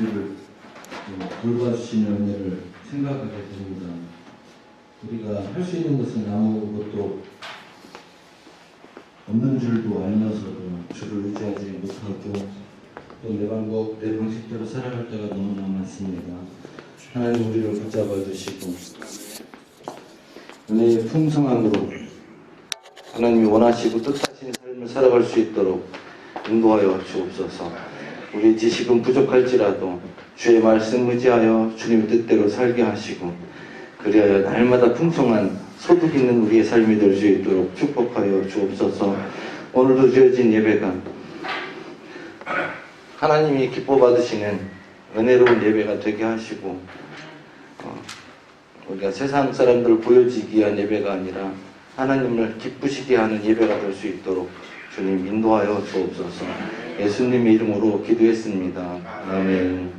우리를 돌봐주시는 은혜를 생각하게 됩니다. 우리가 할 수 있는 것은 아무것도 없는 줄도 알면서도 주를 의지하지 못하고 또 내 방법, 내 방식대로 살아갈 때가 너무나 많습니다. 하나님 우리를 붙잡아 주시고 은혜의 풍성함으로 하나님이 원하시고 뜻하신 삶을 살아갈 수 있도록 인도하여 주옵소서. 우리 지식은 부족할지라도 주의 말씀 의지하여 주님의 뜻대로 살게 하시고 그리하여 날마다 풍성한 소득 있는 우리의 삶이 될 수 있도록 축복하여 주옵소서. 오늘도 드려진 예배가 하나님이 기뻐 받으시는 은혜로운 예배가 되게 하시고 우리가 세상 사람들 보여지기 위한 예배가 아니라 하나님을 기쁘시게 하는 예배가 될 수 있도록 주님 인도하여 주옵소서. 예수님의 이름으로 기도했습니다. 아멘.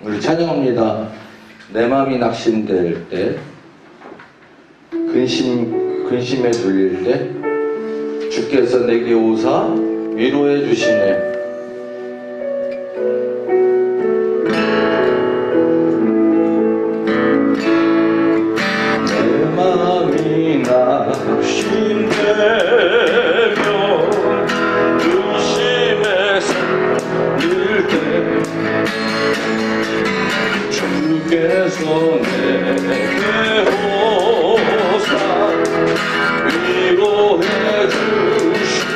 우리 찬양합니다. 내 마음이 낙심될 때, 근심에 눌릴 때 주께서 내게 오사 위로해 주시네. 내 마음이 낙심되며 근심에서 눌릴 때 주께서 내게 오사 위로해 주시네.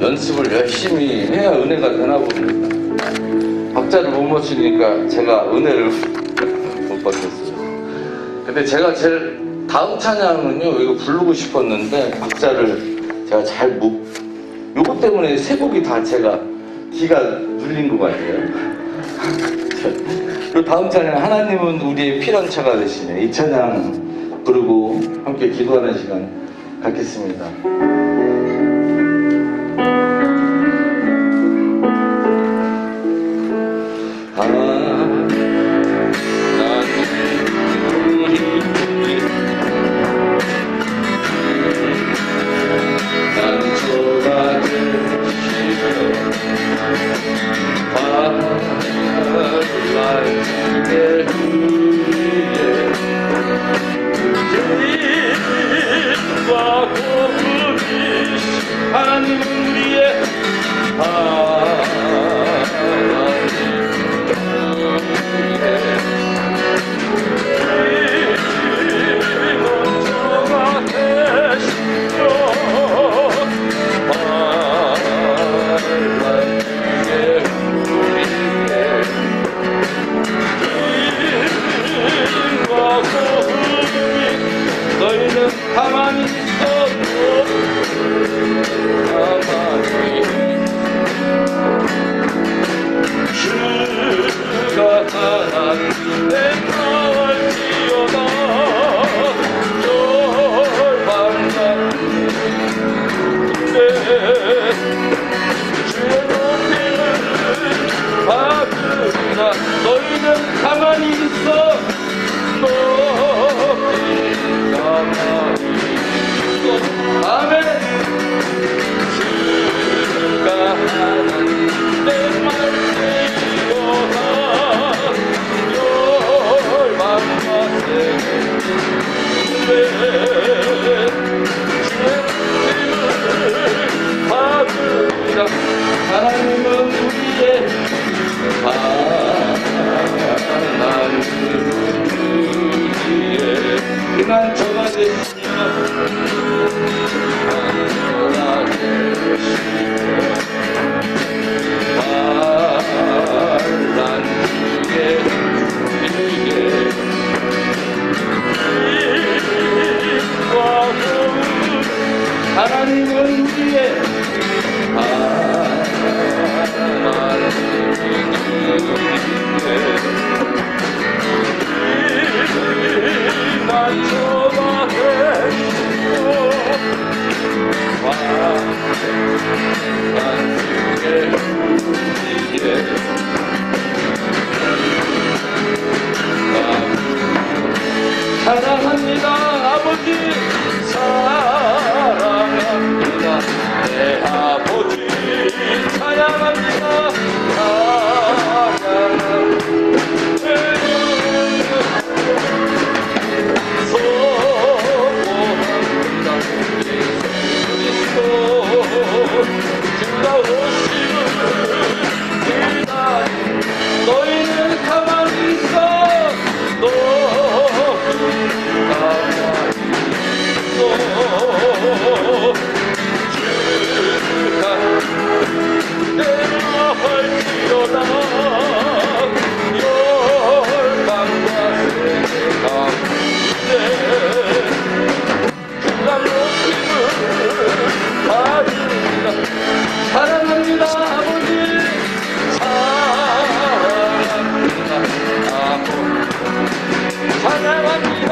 연습을 열심히 해야 은혜가 되나 봅니다. 박자를 못 맞추니까 제가 은혜를 못 받겠어요. 근데 제가 제일 다음 찬양은요, 이거 부르고 싶었는데 박자를 제가 잘 못, 요거 때문에 세 곡이 다 제가 기가 눌린 것 같아요. 그 다음 찬양, 하나님은 우리의 피난처가 되시네, 이 찬양 부르고 함께 기도하는 시간 갖겠습니다. 내 가만히 있어도 가만히 주가 하나님 내 마음을 지어다 열방과 주의 높임을 받으리라 너희는 가만히 있어 너희 가만히 있어 아멘 주가 하나님 내 말 지어다 열방과 세계 받으리라 하나님은 우리의 하나님은 우리의 피난처가 되시며 피난처가 되시며 반란 주의 우리의 힘과 도움 하나님은 우리의 맞춰봐 해주고 사랑합니다 아버지 사랑합니다 내 아버지 사랑합니다 소원합니다 예수 그리스도 주가 오심을 기다리 너희는 가만히 있어 너희는 가만히 있어 주가 내가 할지어다 열방과 세계 가운데 주가 높임을 받으리라 사랑합니다 아버지 사랑합니다 아버지 사랑합니다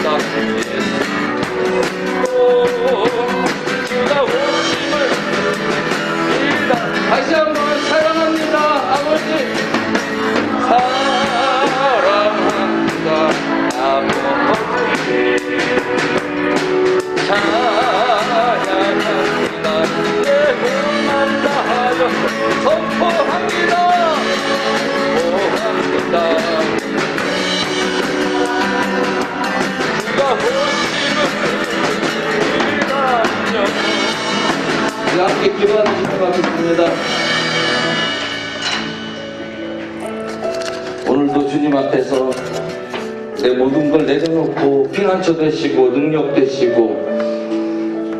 사랑합니다 주가 오심을 다시 한번 사랑합니다 아버지 사랑합니다 아버지 사랑합니다 내 몸만 다하여 선포합니다 주가 오심을 기다려 함께 기도하는 시간 갖겠습니다. 오늘도 주님 앞에서 내 모든 걸 내려놓고 피난처 되시고 능력 되시고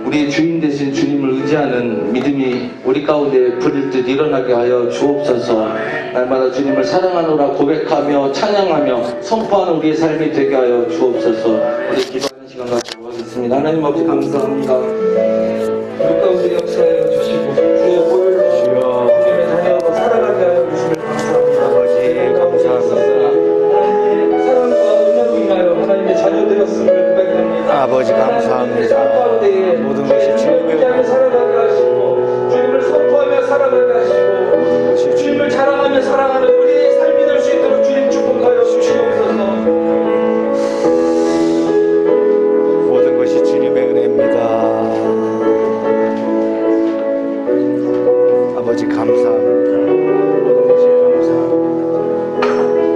우리의 주인 되신 주님을 의지하는 믿음이 우리 가운데 불일 듯 일어나게 하여 주옵소서. 날마다 주님을 사랑하노라 고백하며 찬양하며 선포하는 우리의 삶이 되게 하여 주옵소서. 우리 기도하는 시간 갖도록 하겠습니다. 하나님 아버지 감사합니다. 우리 가운데 역사하여 주시고 주의 보혈로 주님의 자녀로 살아가게 하여 주시길 감사합니다. 아버지 감사합니다. 하나님의 사랑과 은혜로 인하여 하나님의 자녀 되었음을 고백합니다. 아버지 감사합니다. 모든 것이 주님을 살아가게 하시고 주님을 선포하며 살아가게 하시고 주님을 자랑하며 사랑하는 우리의 삶이 될 수 있도록 주님 축복하여 주시옵소서. 모든 것이 주님의 은혜입니다. 아버지 감사합니다. 모든 것이 감사합니다.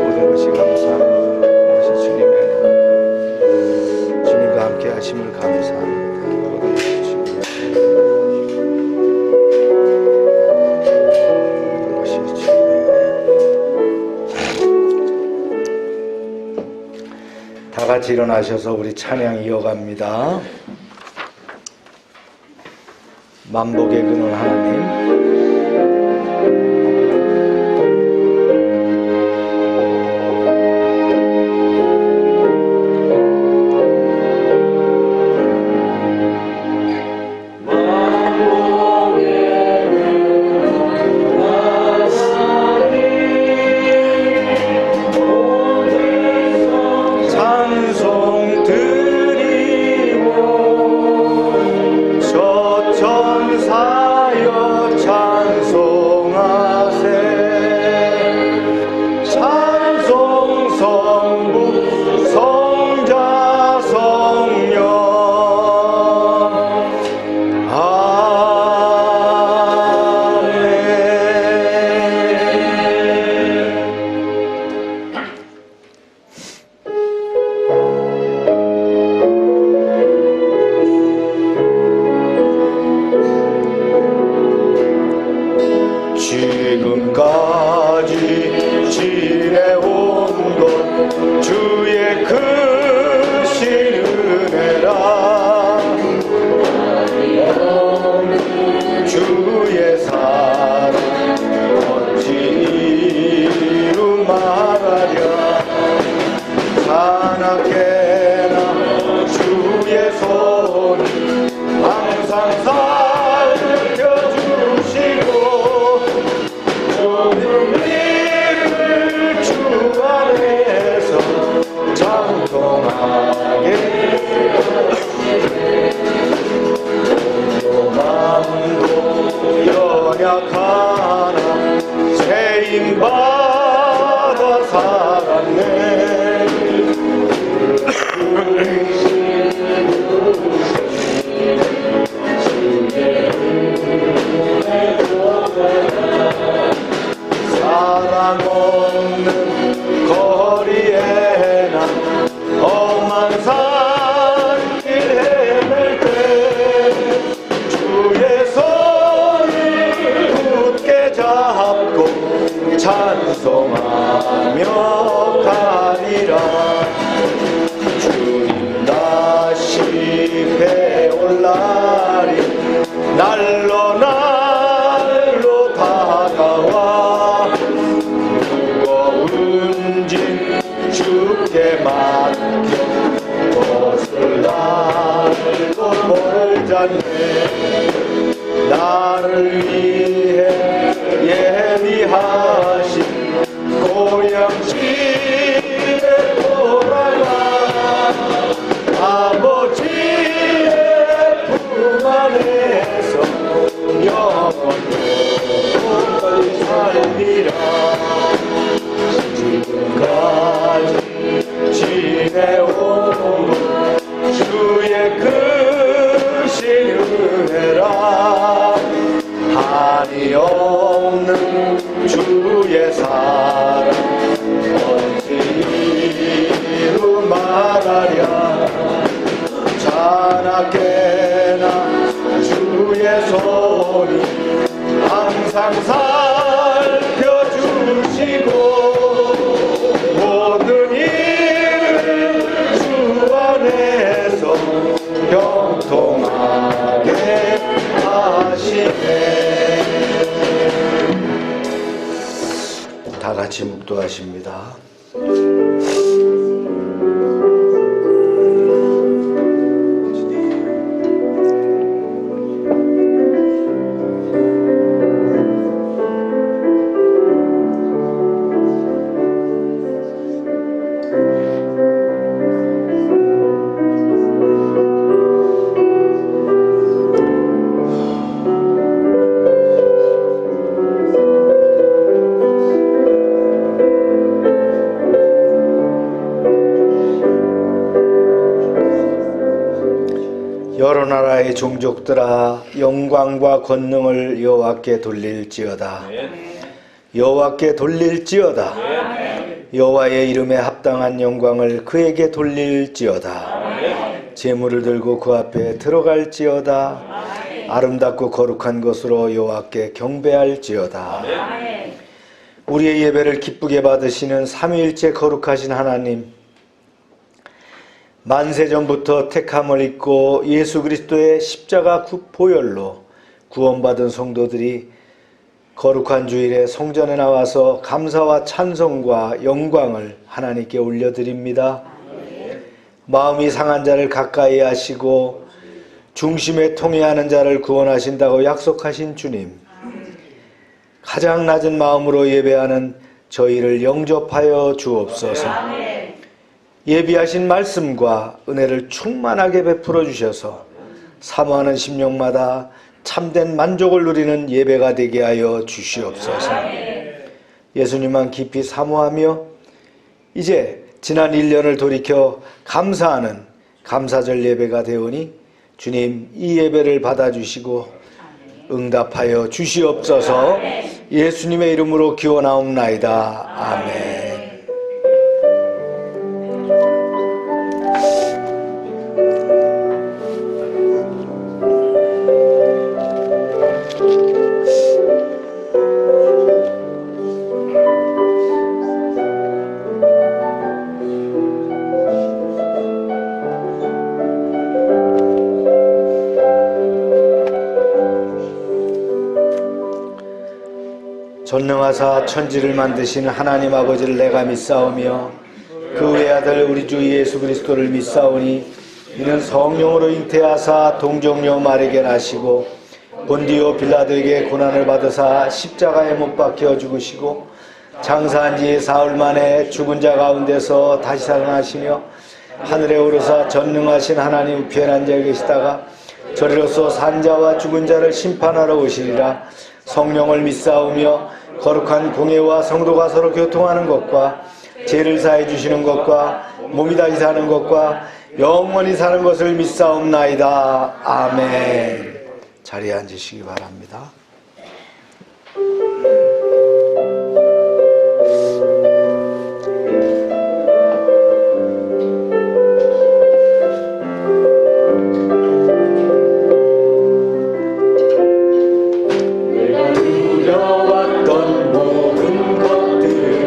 모든 것이 감사합니다. 모든 것이 주님의 은혜. 주님과 함께 하심을 감사합니다. 모든 것이 주님의 은혜. 모든 것이 주님의 은혜. 다 같이 일어나셔서 우리 찬양 이어갑니다. 만복의 근원 하나님 형통하며 가리라. 주님 다시 배올 날이 날로 날로 다가와 무거운 짐 주께 맡겨 벗을 날도 멀잖네. 나를 위해 예비하신 고향집에 돌아가 아버지의 품 안에서 영원히 살리라. 지금까지 지내온 주의 크신 은혜라. 한이 없는 주의 사랑 어찌 이루 말하랴. 자나깨나 주의 손이 항상 살펴주시고 모든 일을 주 안에서 형통하게 하시네. 다 같이 묵도하십니다. 여러 나라의 종족들아 영광과 권능을 여호와께 돌릴지어다. 여호와께 돌릴지어다. 여호와의 이름에 합당한 영광을 그에게 돌릴지어다. 제물을 들고 그 앞에 들어갈지어다. 아름답고 거룩한 것으로 여호와께 경배할지어다. 우리의 예배를 기쁘게 받으시는 삼위일체 거룩하신 하나님, 만세전부터 택함을 입고 예수 그리스도의 십자가 보혈로 구원받은 성도들이 거룩한 주일에 성전에 나와서 감사와 찬송과 영광을 하나님께 올려드립니다. 마음이 상한 자를 가까이 하시고 중심에 통해하는 자를 구원하신다고 약속하신 주님, 가장 낮은 마음으로 예배하는 저희를 영접하여 주옵소서. 예비하신 말씀과 은혜를 충만하게 베풀어 주셔서 사모하는 심령마다 참된 만족을 누리는 예배가 되게 하여 주시옵소서. 예수님만 깊이 사모하며 이제 지난 1년을 돌이켜 감사하는 감사절 예배가 되오니 주님 이 예배를 받아주시고 응답하여 주시옵소서. 예수님의 이름으로 기원하옵나이다. 아멘. 전능하사 천지를 만드시는 하나님 아버지를 내가 믿사오며 그 외아들 우리 주 예수 그리스도를 믿사오니 이는 성령으로 잉태하사 동정녀 마리게 나시고 본디오 빌라도에게 고난을 받으사 십자가에 못 박혀 죽으시고 장사한 지 사흘 만에 죽은 자 가운데서 다시 살아나시며 하늘에 오르사 전능하신 하나님 우편에 앉아 계시다가 저리로서 산 자와 죽은 자를 심판하러 오시리라. 성령을 믿사오며 거룩한 공예와 성도가 서로 교통하는 것과 죄를 사해 주시는 것과 몸이 다시 사는 것과 영원히 사는 것을 믿사옵나이다. 아멘. 자리에 앉으시기 바랍니다. 내가 누려왔던 모든 것들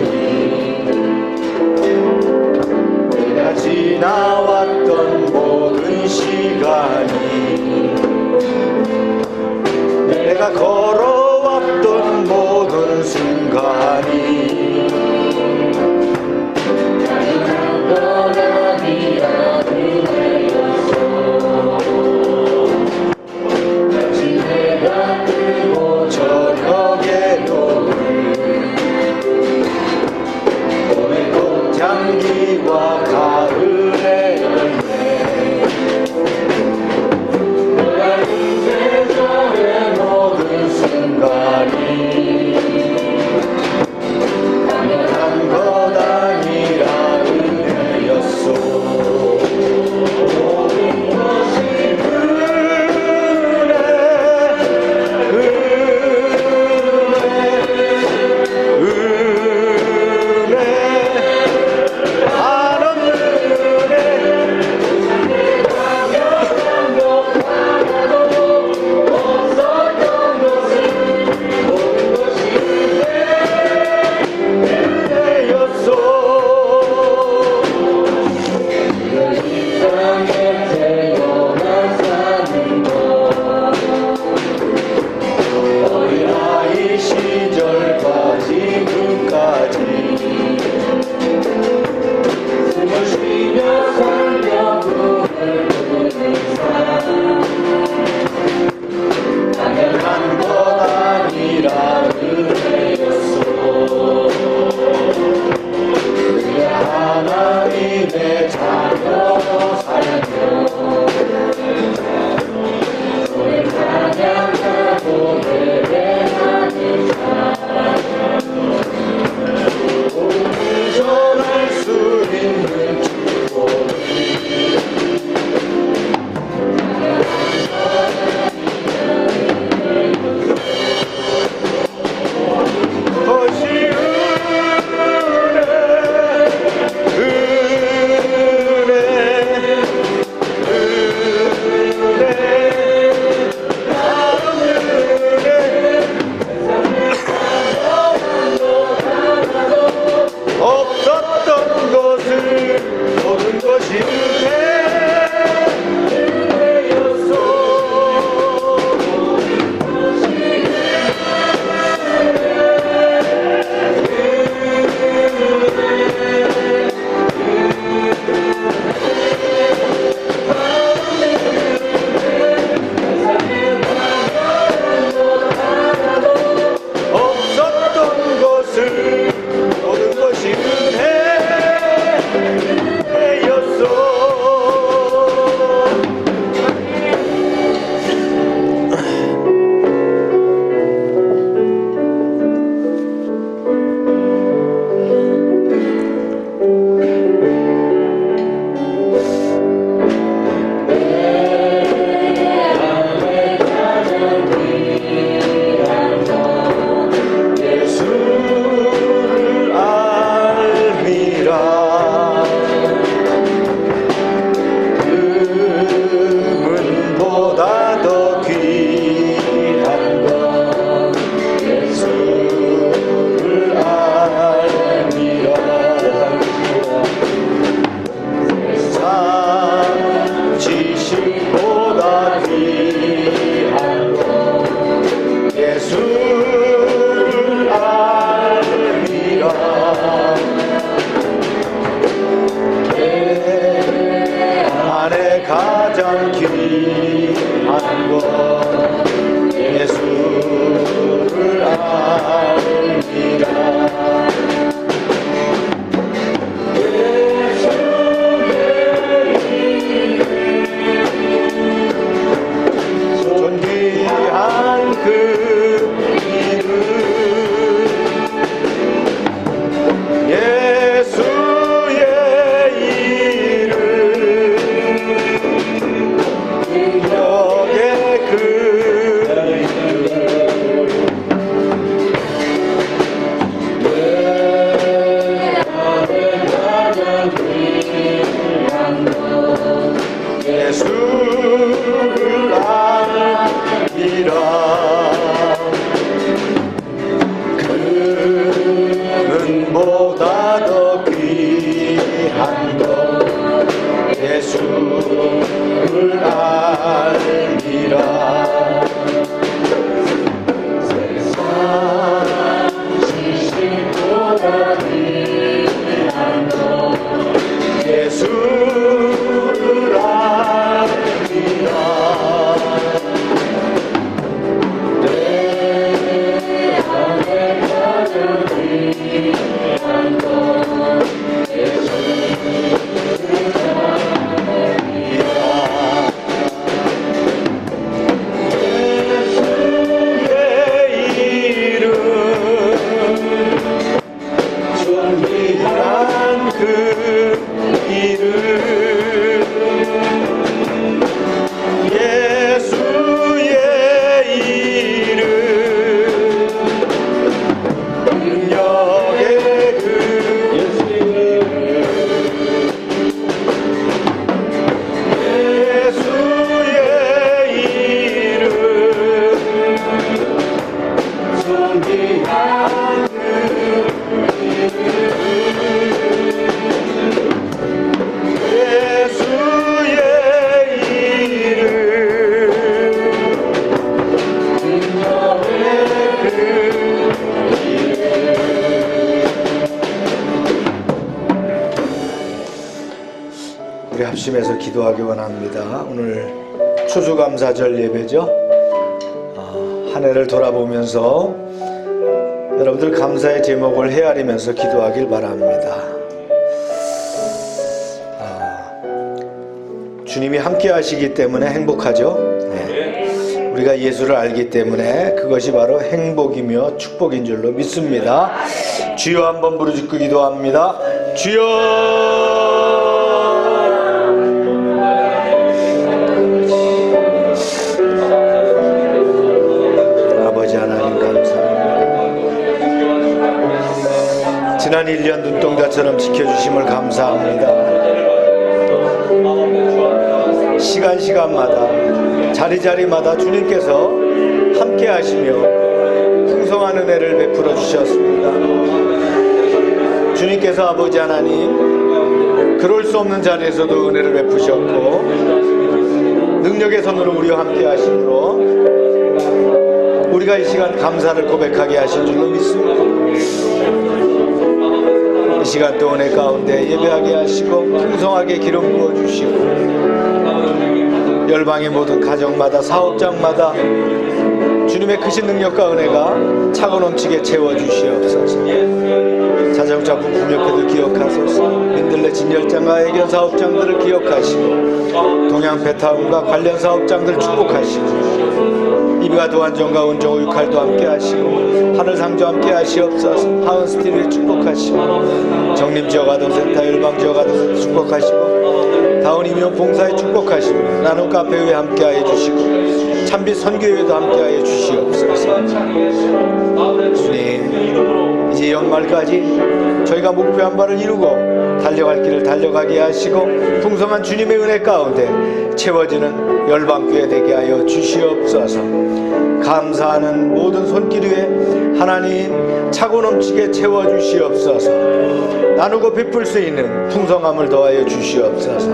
그 이름 예수의 이름 능력의 그 예수를 알리라 그는 보다 더 귀한 것 예수를 알리라 세상 지식보다 귀한 것 예수를 알리라 내 안에 가장 귀한 것 예수를 알리라 예수의 이름 존귀한 그 이름 예수의 이름 능력의 그 예수의 이름 존귀한 그 예수의 이름 능력의 그 우리 합심해서 기도하기 원합니다. 오늘 추수감사절 예배죠. 한 해를 돌아보면서 여러분들 감사의 제목을 헤아리면서 기도하길 바랍니다. 주님이 함께 하시기 때문에 행복하죠. 네. 우리가 예수를 알기 때문에 그것이 바로 행복이며 축복인 줄로 믿습니다. 주여 한번 부르짖고 기도합니다. 주여 아버지 하나님 감사합니다. 지난 1년 눈동자처럼 지켜주심을 감사합니다. 시간마다 자리마다 주님께서 함께 하시며 풍성한 은혜를 베풀어 주셨습니다. 주님께서 아버지 하나님 그럴 수 없는 자리에서도 은혜를 베푸셨고 능력의 손으로 우리와 함께 하심으로 우리가 이 시간 감사를 고백하게 하신 줄로 믿습니다. 이 시간 또 은혜 가운데 예배하게 하시고 풍성하게 기름 부어주시고 열방의 모든 가정마다 사업장마다 주님의 크신 능력과 은혜가 차고 넘치게 채워주시옵소서. 자동차 부품 협회를 기억하소서. 민들레 진열장과 애견 사업장들을 기억하시고 동양 배타운과 관련 사업장들 축복하시고 이비가 도안정과 은정우 육할도 함께 하시고 하늘상조 함께 하시옵소서. 하은스틸을 축복하시고 정림지역아동센터 열방지역아동센터 축복하시고 다운이면 봉사에 축복하시고 나눔 카페에 함께하여 주시고 참빛 선교회도 함께하여 주시옵소서. 주님 이제 연말까지 저희가 목표한 바를 이루고 달려갈 길을 달려가게 하시고 풍성한 주님의 은혜 가운데 채워지는 열방교회 되게 하여 주시옵소서. 감사하는 모든 손길 위에 하나님 차고 넘치게 채워주시옵소서. 나누고 베풀 수 있는 풍성함을 더하여 주시옵소서.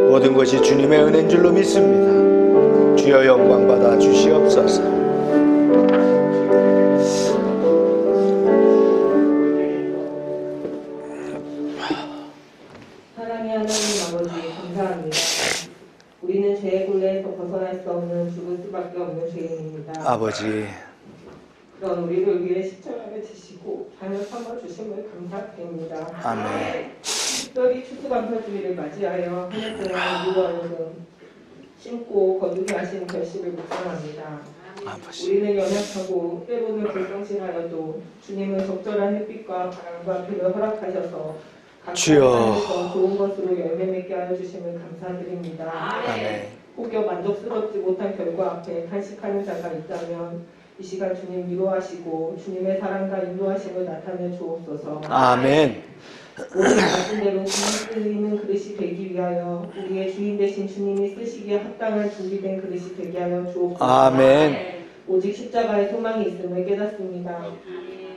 모든 것이 주님의 은혜인 줄로 믿습니다. 주여 영광 받아 주시옵소서. 사랑의 하나님 아버지 감사합니다. 우리는 죄의 굴레에서 벗어날 수 없는 죽을 수밖에 없는 죄인입니다. 아버지 그런 우리를 위해 십자가를 지시고 잔을 삼아 주심을 감사드립니다. 아멘. 특별히 추수감사주의를 맞이하여 한 해 동안 유월은 심고 거두게 하신 결실을 묵상합니다. 아버지. 우리는 연약하고 때로는 불성실하여도 주님은 적절한 햇빛과 바람과 비를 허락하셔서 주여. 각각 삶에서 좋은 것으로 열매 맺게 하여 주심을 감사드립니다. 아멘. 혹여 만족스럽지 못한 결과 앞에 탄식하는 자가 있다면 이 시간 주님 위로하시고 주님의 사랑과 인도하심을 나타내 주옵소서. 아멘. 오늘 말씀대로 주님 쓰이는 그릇이 되기 위하여 우리의 주인 되신 주님이 쓰시기에 합당한 준비된 그릇이 되게 하여 주옵소서. 아멘. 오직 십자가에 소망이 있음을 깨닫습니다.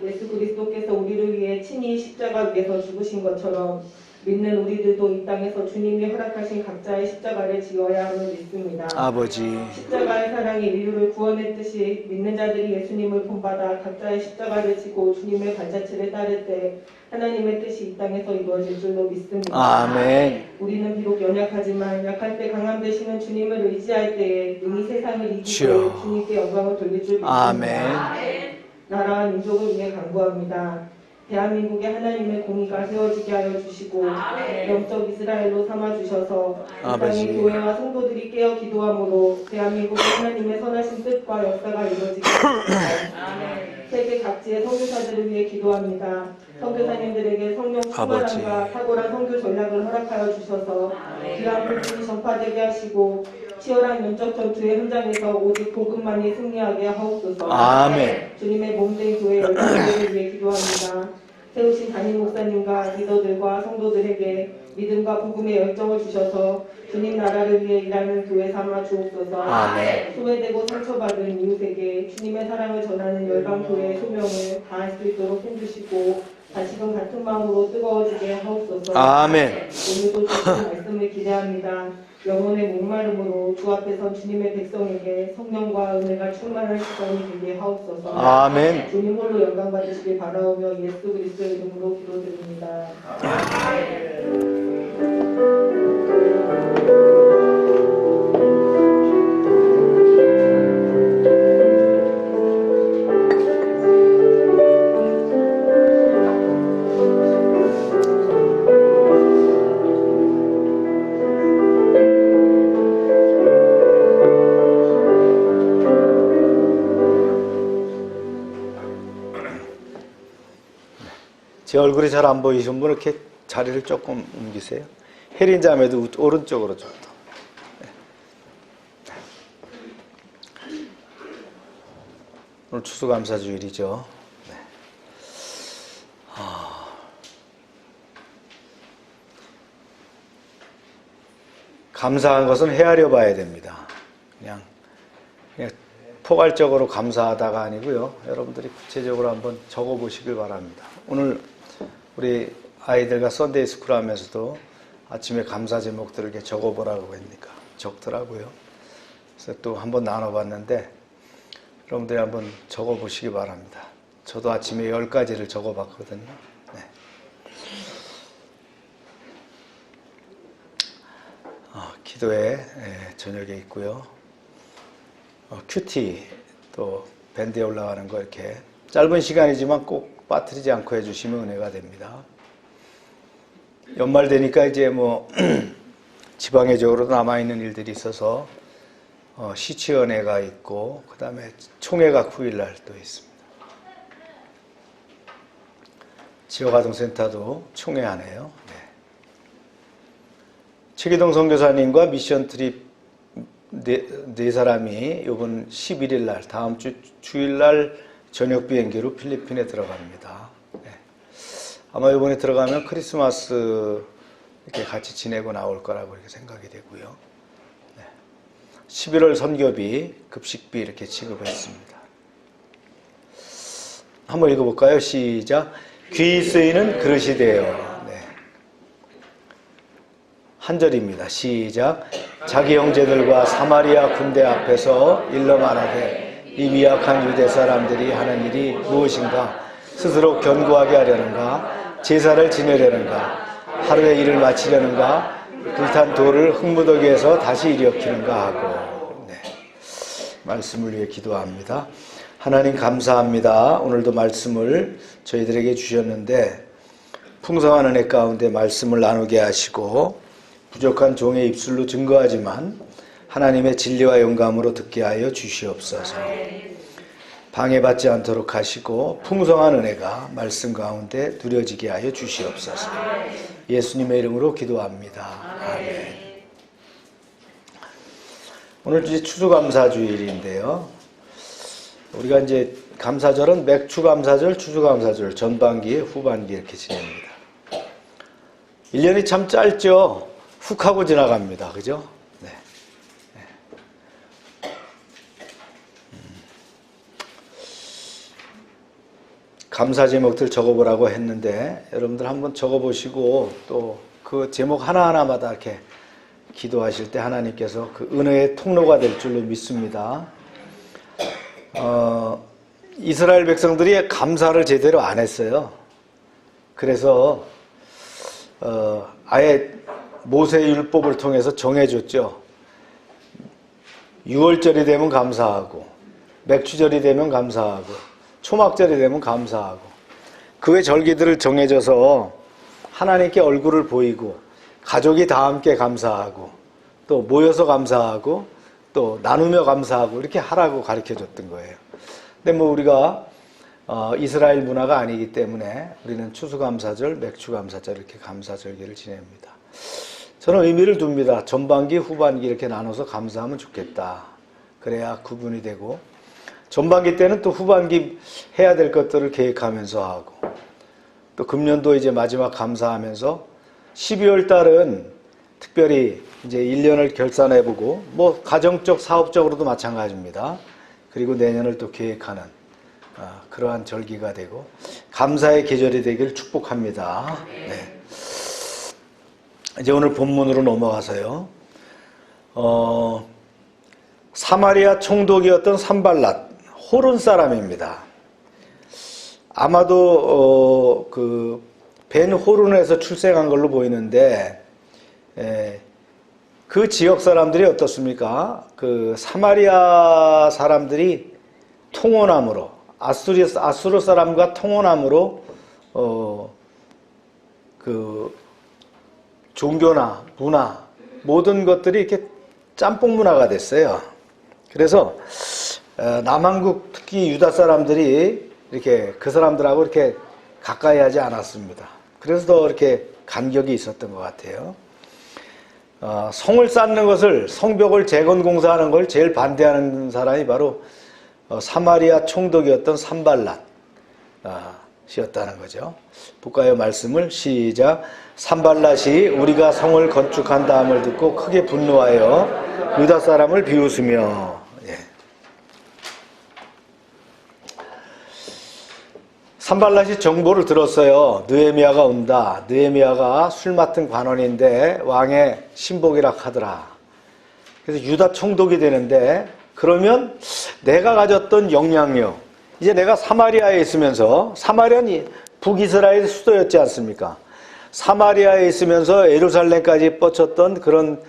예수 그리스도께서 우리를 위해 친히 십자가 위에서 죽으신 것처럼 믿는 우리들도 이 땅에서 주님이 허락하신 각자의 십자가를 지어야 함을 믿습니다. 아버지. 십자가의 사랑이 인류를 구원했듯이 믿는 자들이 예수님을 본받아 각자의 십자가를 지고 주님의 발자취를 따를 때 하나님의 뜻이 이 땅에서 이루어질 줄로 믿습니다. 아멘. 우리는 비록 연약하지만 약할 때 강함 되시는 주님을 의지할 때에 능히 세상을 주여. 이기고 주님께 영광을 돌릴 줄 믿습니다. 아멘. 나라와 민족을 위해 간구합니다. 대한민국에 하나님의 공의가 세워지게 하여 주시고 영적 이스라엘로 삼아주셔서 이 아버지. 땅의 교회와 성도들이 깨어 기도함으로 대한민국에 하나님의 선하신 뜻과 역사가 이루어지게 하옵소서. 세계 각지의 선교사들을 위해 기도합니다. 선교사님들에게 성령 충만함과 탁월한 선교 전략을 허락하여 주셔서 귀한 복음이 전파되게 하시고 치열한 면접 전투의 현장에서 오직 복음만이 승리하게 하옵소서. 아멘. 주님의 몸된 교회 열방들을 위해 기도합니다. 세우신 담임 목사님과 리더들과 성도들에게 믿음과 복음의 열정을 주셔서 주님 나라를 위해 일하는 교회 삼아 주옵소서. 아멘. 소외되고 상처받은 이웃에게 주님의 사랑을 전하는 열방 교회의 소명을 다할 수 있도록 힘주시고 다시금 같은 마음으로 뜨거워지게 하옵소서. 아멘. 오늘도 주신 말씀을 기대합니다. 영혼의 목마름으로 주 앞에 선 주님의 백성에게 성령과 은혜가 충만한 시간이 되게 하옵소서. 아멘. 주님 홀로 영광 받으시길 바라오며 예수 그리스도의 이름으로 기도드립니다. 제 얼굴이 잘 안 보이신 분 이렇게 자리를 조금 옮기세요. 혜린 자매도 오른쪽으로 좀 더. 네. 오늘 추수감사주일이죠. 네. 감사한 것은 헤아려 봐야 됩니다. 그냥 포괄적으로 감사하다가 아니고요. 여러분들이 구체적으로 한번 적어 보시길 바랍니다. 오늘 우리 아이들과 썬데이 스쿨 하면서도 아침에 감사 제목들을 이렇게 적어보라고 했니까 적더라고요. 그래서 또 한번 나눠봤는데 여러분들이 한번 적어보시기 바랍니다. 저도 아침에 10가지를 적어봤거든요. 네. 기도회 저녁에 있고요. 큐티 또 밴드에 올라가는 거 이렇게 짧은 시간이지만 꼭 빠뜨리지 않고 해주시면 은혜가 됩니다. 연말 되니까 이제 뭐 지방의적으로 남아있는 일들이 있어서 시치연회가 있고 그 다음에 총회가 9일날 또 있습니다. 지역아동센터도 총회하네요. 네. 최기동 선교사님과 미션 트립 네 사람이 이번 11일날 다음 주 주일날 저녁 비행기로 필리핀에 들어갑니다. 네. 아마 이번에 들어가면 크리스마스 이렇게 같이 지내고 나올 거라고 이렇게 생각이 되고요. 네. 11월 선교비, 급식비 이렇게 지급했습니다. 한번 읽어볼까요? 시작. 귀 쓰이는 그릇이 되어. 네. 한 절입니다. 시작. 자기 형제들과 사마리아 군대 앞에서 일러 말하되 이 미약한 유대 사람들이 하는 일이 무엇인가? 스스로 견고하게 하려는가? 제사를 지내려는가? 하루의 일을 마치려는가? 불탄 돌을 흙무더기에서 다시 일으키는가 하고. 네. 말씀을 위해 기도합니다. 하나님 감사합니다. 오늘도 말씀을 저희들에게 주셨는데 풍성한 은혜 가운데 말씀을 나누게 하시고 부족한 종의 입술로 증거하지만 하나님의 진리와 영감으로 듣게 하여 주시옵소서. 방해받지 않도록 하시고 풍성한 은혜가 말씀 가운데 누려지게 하여 주시옵소서. 예수님의 이름으로 기도합니다. 아멘. 오늘 이제 추수감사주일인데요. 우리가 이제 감사절은 맥추감사절, 추수감사절, 전반기, 후반기 이렇게 지냅니다. 1년이 참 짧죠. 훅 하고 지나갑니다. 그죠? 네. 감사 제목들 적어보라고 했는데 여러분들 한번 적어보시고 또 그 제목 하나하나마다 이렇게 기도하실 때 하나님께서 그 은혜의 통로가 될 줄로 믿습니다. 이스라엘 백성들이 감사를 제대로 안 했어요. 그래서 아예 모세율법을 통해서 정해줬죠. 6월절이 되면 감사하고 맥추절이 되면 감사하고 초막절이 되면 감사하고 그 외 절기들을 정해줘서 하나님께 얼굴을 보이고 가족이 다 함께 감사하고 또 모여서 감사하고 또 나누며 감사하고 이렇게 하라고 가르쳐줬던 거예요. 근데 뭐 우리가 이스라엘 문화가 아니기 때문에 우리는 추수감사절, 맥추감사절 이렇게 감사절기를 지냅니다. 저는 의미를 둡니다. 전반기, 후반기 이렇게 나눠서 감사하면 좋겠다. 그래야 구분이 되고 전반기 때는 또 후반기 해야 될 것들을 계획하면서 하고 또 금년도 이제 마지막 감사하면서 12월 달은 특별히 이제 1년을 결산해보고 뭐 가정적, 사업적으로도 마찬가지입니다. 그리고 내년을 또 계획하는 그러한 절기가 되고 감사의 계절이 되길 축복합니다. 네. 이제 오늘 본문으로 넘어가서요. 사마리아 총독이었던 산발랏 호른 사람입니다. 아마도 그 벤 호른에서 출생한 걸로 보이는데 그 지역 사람들이 어떻습니까? 그 사마리아 사람들이 통혼함으로 아수르 사람과 통혼함으로 그 종교나 문화 모든 것들이 이렇게 짬뽕 문화가 됐어요. 그래서 남한국 특히 유다 사람들이 이렇게 그 사람들하고 이렇게 가까이 하지 않았습니다. 그래서 더 이렇게 간격이 있었던 것 같아요. 성을 쌓는 것을, 성벽을 재건공사하는 걸 제일 반대하는 사람이 바로 사마리아 총독이었던 산발랏 이었다는 거죠. 볼까요? 말씀을 시작. 산발랏이 우리가 성을 건축한 다음을 듣고 크게 분노하여 유다 사람을 비웃으며. 산발랏이 정보를 들었어요. 느헤미야가 온다. 느헤미야가 술 맡은 관원인데 왕의 신복이라 하더라. 그래서 유다 총독이 되는데 그러면 내가 가졌던 영향력, 이제 내가 사마리아에 있으면서, 사마리아는 북이스라엘 수도였지 않습니까? 사마리아에 있으면서 예루살렘까지 뻗쳤던 그런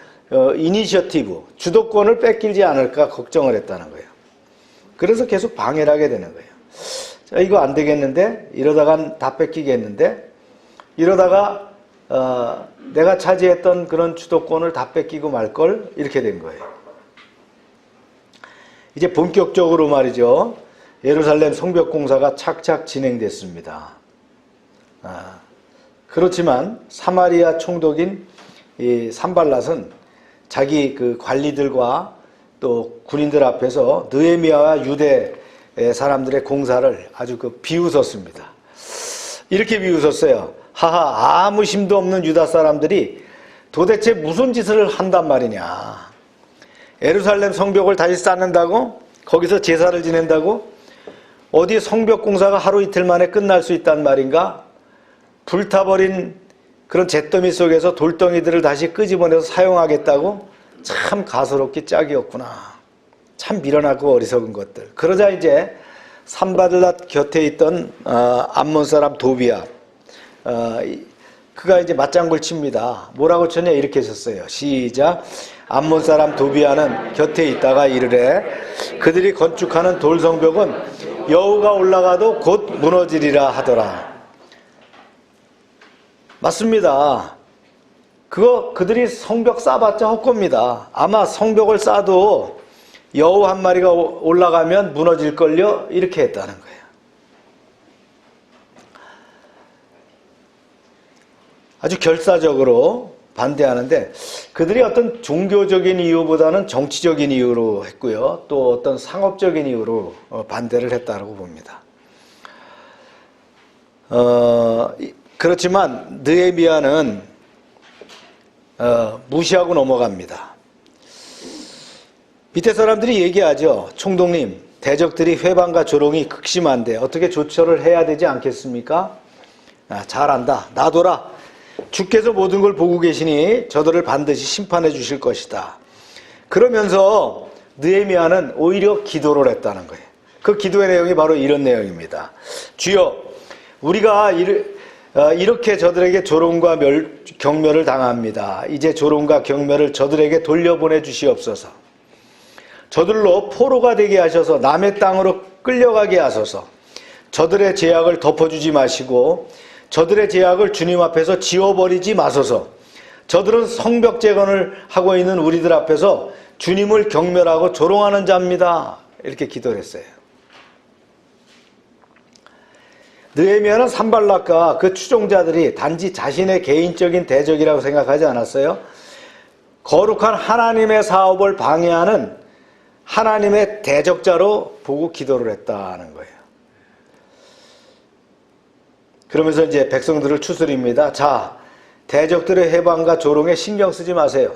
이니셔티브, 주도권을 뺏기지 않을까 걱정을 했다는 거예요. 그래서 계속 방해를 하게 되는 거예요. 자, 이거 안 되겠는데? 이러다간 다 뺏기겠는데? 이러다가 내가 차지했던 그런 주도권을 다 뺏기고 말걸? 이렇게 된 거예요. 이제 본격적으로 말이죠. 예루살렘 성벽 공사가 착착 진행됐습니다. 그렇지만 사마리아 총독인 이 산발랏은 자기 그 관리들과 또 군인들 앞에서 느헤미야와 유대 사람들의 공사를 아주 비웃었습니다. 이렇게 비웃었어요. 하하, 아무 힘도 없는 유다 사람들이 도대체 무슨 짓을 한단 말이냐. 예루살렘 성벽을 다시 쌓는다고? 거기서 제사를 지낸다고? 어디 성벽 공사가 하루 이틀 만에 끝날 수 있단 말인가? 불타버린 그런 잿더미 속에서 돌덩이들을 다시 끄집어내서 사용하겠다고? 참 가소롭기 짝이었구나. 참 미련하고 어리석은 것들. 그러자 이제 산발랏 곁에 있던 암몬 사람 도비야, 그가 이제 맞장구를 칩니다. 뭐라고 쳤냐 이렇게 했었어요. 시작. 암몬 사람 도비야는 곁에 있다가 이르되 그들이 건축하는 돌성벽은 여우가 올라가도 곧 무너지리라 하더라. 맞습니다. 그들이 성벽 쌓아봤자 헛겁니다. 아마 성벽을 쌓아도 여우 한 마리가 올라가면 무너질걸요? 이렇게 했다는 거예요. 아주 결사적으로 반대하는데 그들이 어떤 종교적인 이유보다는 정치적인 이유로 했고요. 또 어떤 상업적인 이유로 반대를 했다고 봅니다. 그렇지만 느헤미야는 무시하고 넘어갑니다. 밑에 사람들이 얘기하죠. 총독님, 대적들이 회방과 조롱이 극심한데 어떻게 조처를 해야 되지 않겠습니까? 잘한다. 놔둬라. 주께서 모든 걸 보고 계시니 저들을 반드시 심판해 주실 것이다. 그러면서 느헤미야는 오히려 기도를 했다는 거예요. 그 기도의 내용이 바로 이런 내용입니다. 주여, 우리가 이렇게 저들에게 조롱과 경멸을 당합니다. 이제 조롱과 경멸을 저들에게 돌려보내 주시옵소서. 저들로 포로가 되게 하셔서 남의 땅으로 끌려가게 하소서. 저들의 죄악을 덮어주지 마시고 저들의 죄악을 주님 앞에서 지워버리지 마소서. 저들은 성벽 재건을 하고 있는 우리들 앞에서 주님을 경멸하고 조롱하는 자입니다. 이렇게 기도를 했어요. 느헤미야는 산발락과 그 추종자들이 단지 자신의 개인적인 대적이라고 생각하지 않았어요. 거룩한 하나님의 사업을 방해하는 하나님의 대적자로 보고 기도를 했다는 거예요. 그러면서 이제 백성들을 추스립니다. 자, 대적들의 해방과 조롱에 신경 쓰지 마세요.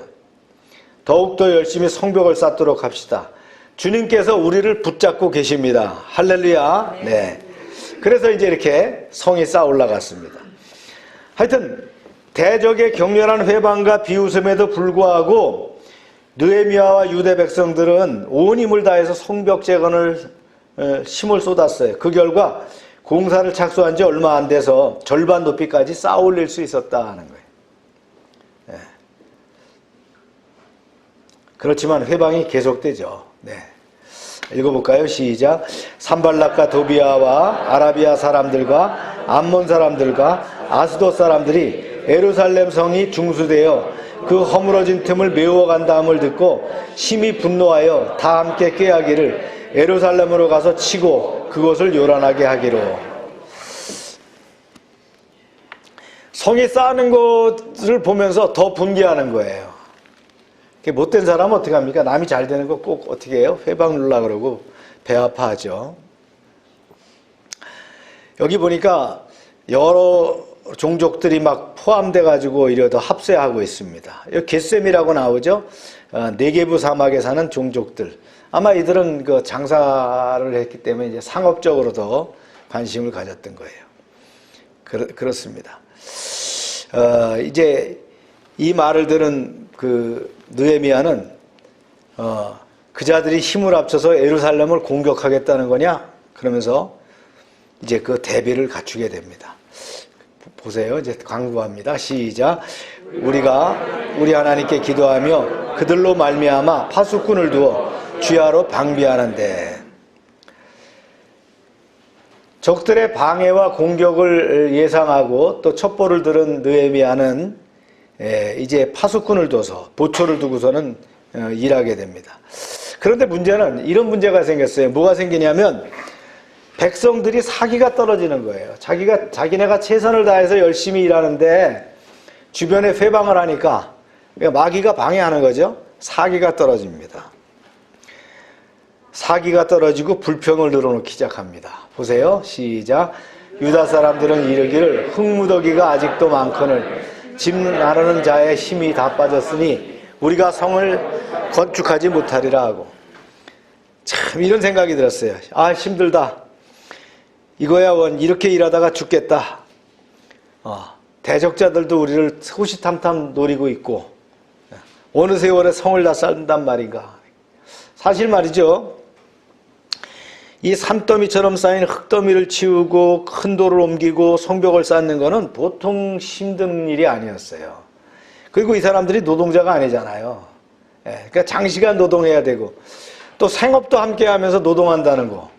더욱더 열심히 성벽을 쌓도록 합시다. 주님께서 우리를 붙잡고 계십니다. 할렐루야. 네. 그래서 이제 이렇게 성이 쌓아 올라갔습니다. 하여튼 대적의 격렬한 회방과 비웃음에도 불구하고 느헤미야와 유대 백성들은 온 힘을 다해서 성벽 재건을 힘을 쏟았어요. 그 결과 공사를 착수한 지 얼마 안 돼서 절반 높이까지 쌓아 올릴 수 있었다는 거예요. 네. 그렇지만 회방이 계속되죠. 네. 읽어볼까요? 시작. 산발락과 도비아와 아라비아 사람들과 암몬 사람들과 아스돗 사람들이 예루살렘 성이 중수되어 그 허물어진 틈을 메워간 다음을 듣고 심히 분노하여 다 함께 꾀하기를 예루살렘으로 가서 치고 그곳을 요란하게 하기로. 성이 쌓는 것을 보면서 더 분개하는 거예요. 못된 사람은 어떻게 합니까? 남이 잘 되는 거 꼭 어떻게 해요? 회방 누르려고 그러고 배 아파하죠. 여기 보니까 여러 종족들이 막 포함돼 가지고 이래도 합세하고 있습니다. 여기 겟셈이라고 나오죠. 네게부 사막에 사는 종족들. 아마 이들은 그 장사를 했기 때문에 이제 상업적으로 더 관심을 가졌던 거예요. 그렇습니다. 이제 이 말을 들은 그 느헤미야는 그 자들이 힘을 합쳐서 예루살렘을 공격하겠다는 거냐? 그러면서 이제 그 대비를 갖추게 됩니다. 보세요. 이제 강구합니다. 시작. 우리가 우리 하나님께 기도하며 그들로 말미암아 파수꾼을 두어 주야로 방비하는데, 적들의 방해와 공격을 예상하고 또 첩보를 들은 느헤미야는 이제 파수꾼을 둬서 보초를 두고서는 일하게 됩니다. 그런데 문제는 이런 문제가 생겼어요. 뭐가 생기냐면 백성들이 사기가 떨어지는 거예요. 자기네가 최선을 다해서 열심히 일하는데 주변에 회방을 하니까 마귀가 방해하는 거죠. 사기가 떨어집니다. 사기가 떨어지고 불평을 늘어놓기 시작합니다. 보세요. 시작. 유다 사람들은 이르기를 흙무더기가 아직도 많거늘 집 나르는 자의 힘이 다 빠졌으니 우리가 성을 건축하지 못하리라 하고. 참 이런 생각이 들었어요. 아, 힘들다. 이거야 원 이렇게 일하다가 죽겠다. 대적자들도 우리를 호시탐탐 노리고 있고 어느 세월에 성을 다 쌓는단 말인가. 사실 말이죠. 이 산더미처럼 쌓인 흙더미를 치우고 큰 돌을 옮기고 성벽을 쌓는 거는 보통 힘든 일이 아니었어요. 그리고 이 사람들이 노동자가 아니잖아요. 그러니까 장시간 노동해야 되고 또 생업도 함께 하면서 노동한다는 거,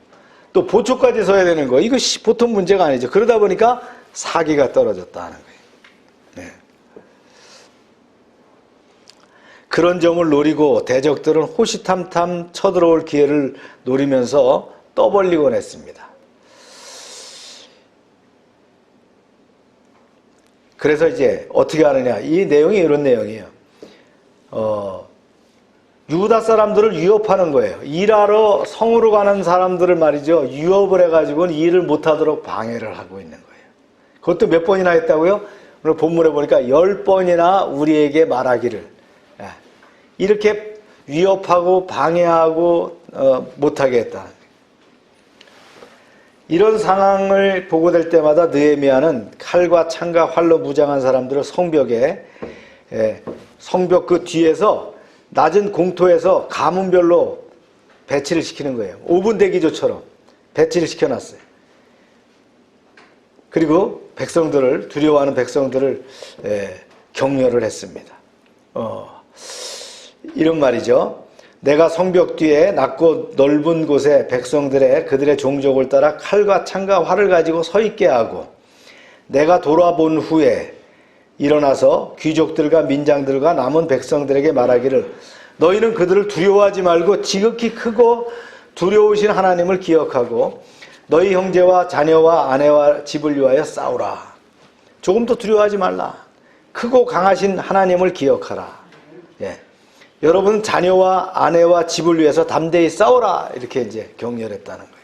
또 보초까지 서야 되는 거, 이거 보통 문제가 아니죠. 그러다 보니까 사기가 떨어졌다는 거예요. 네. 그런 점을 노리고 대적들은 호시탐탐 쳐들어올 기회를 노리면서 떠벌리곤 했습니다. 그래서 이제 어떻게 하느냐, 이 내용이 이런 내용이에요. 유다 사람들을 위협하는 거예요. 일하러 성으로 가는 사람들을 말이죠, 위협을 해가지고는 일을 못하도록 방해를 하고 있는 거예요. 그것도 몇 번이나 했다고요? 오늘 본문에 보니까 10번이나 우리에게 말하기를, 이렇게 위협하고 방해하고 못하게 했다. 이런 상황을 보고될 때마다 느헤미야는 칼과 창과 활로 무장한 사람들을 성벽 그 뒤에서 낮은 공터에서 가문별로 배치를 시키는 거예요. 5분 대기조처럼 배치를 시켜놨어요. 그리고 백성들을, 두려워하는 백성들을 격려를 했습니다. 이런 말이죠. 내가 성벽 뒤에 낮고 넓은 곳에 그들의 종족을 따라 칼과 창과 활을 가지고 서 있게 하고, 내가 돌아본 후에 일어나서 귀족들과 민장들과 남은 백성들에게 말하기를, 너희는 그들을 두려워하지 말고 지극히 크고 두려우신 하나님을 기억하고 너희 형제와 자녀와 아내와 집을 위하여 싸우라. 조금도 두려워하지 말라. 크고 강하신 하나님을 기억하라. 여러분 자녀와 아내와 집을 위해서 담대히 싸우라. 이렇게 이제 격려를 했다는 거예요.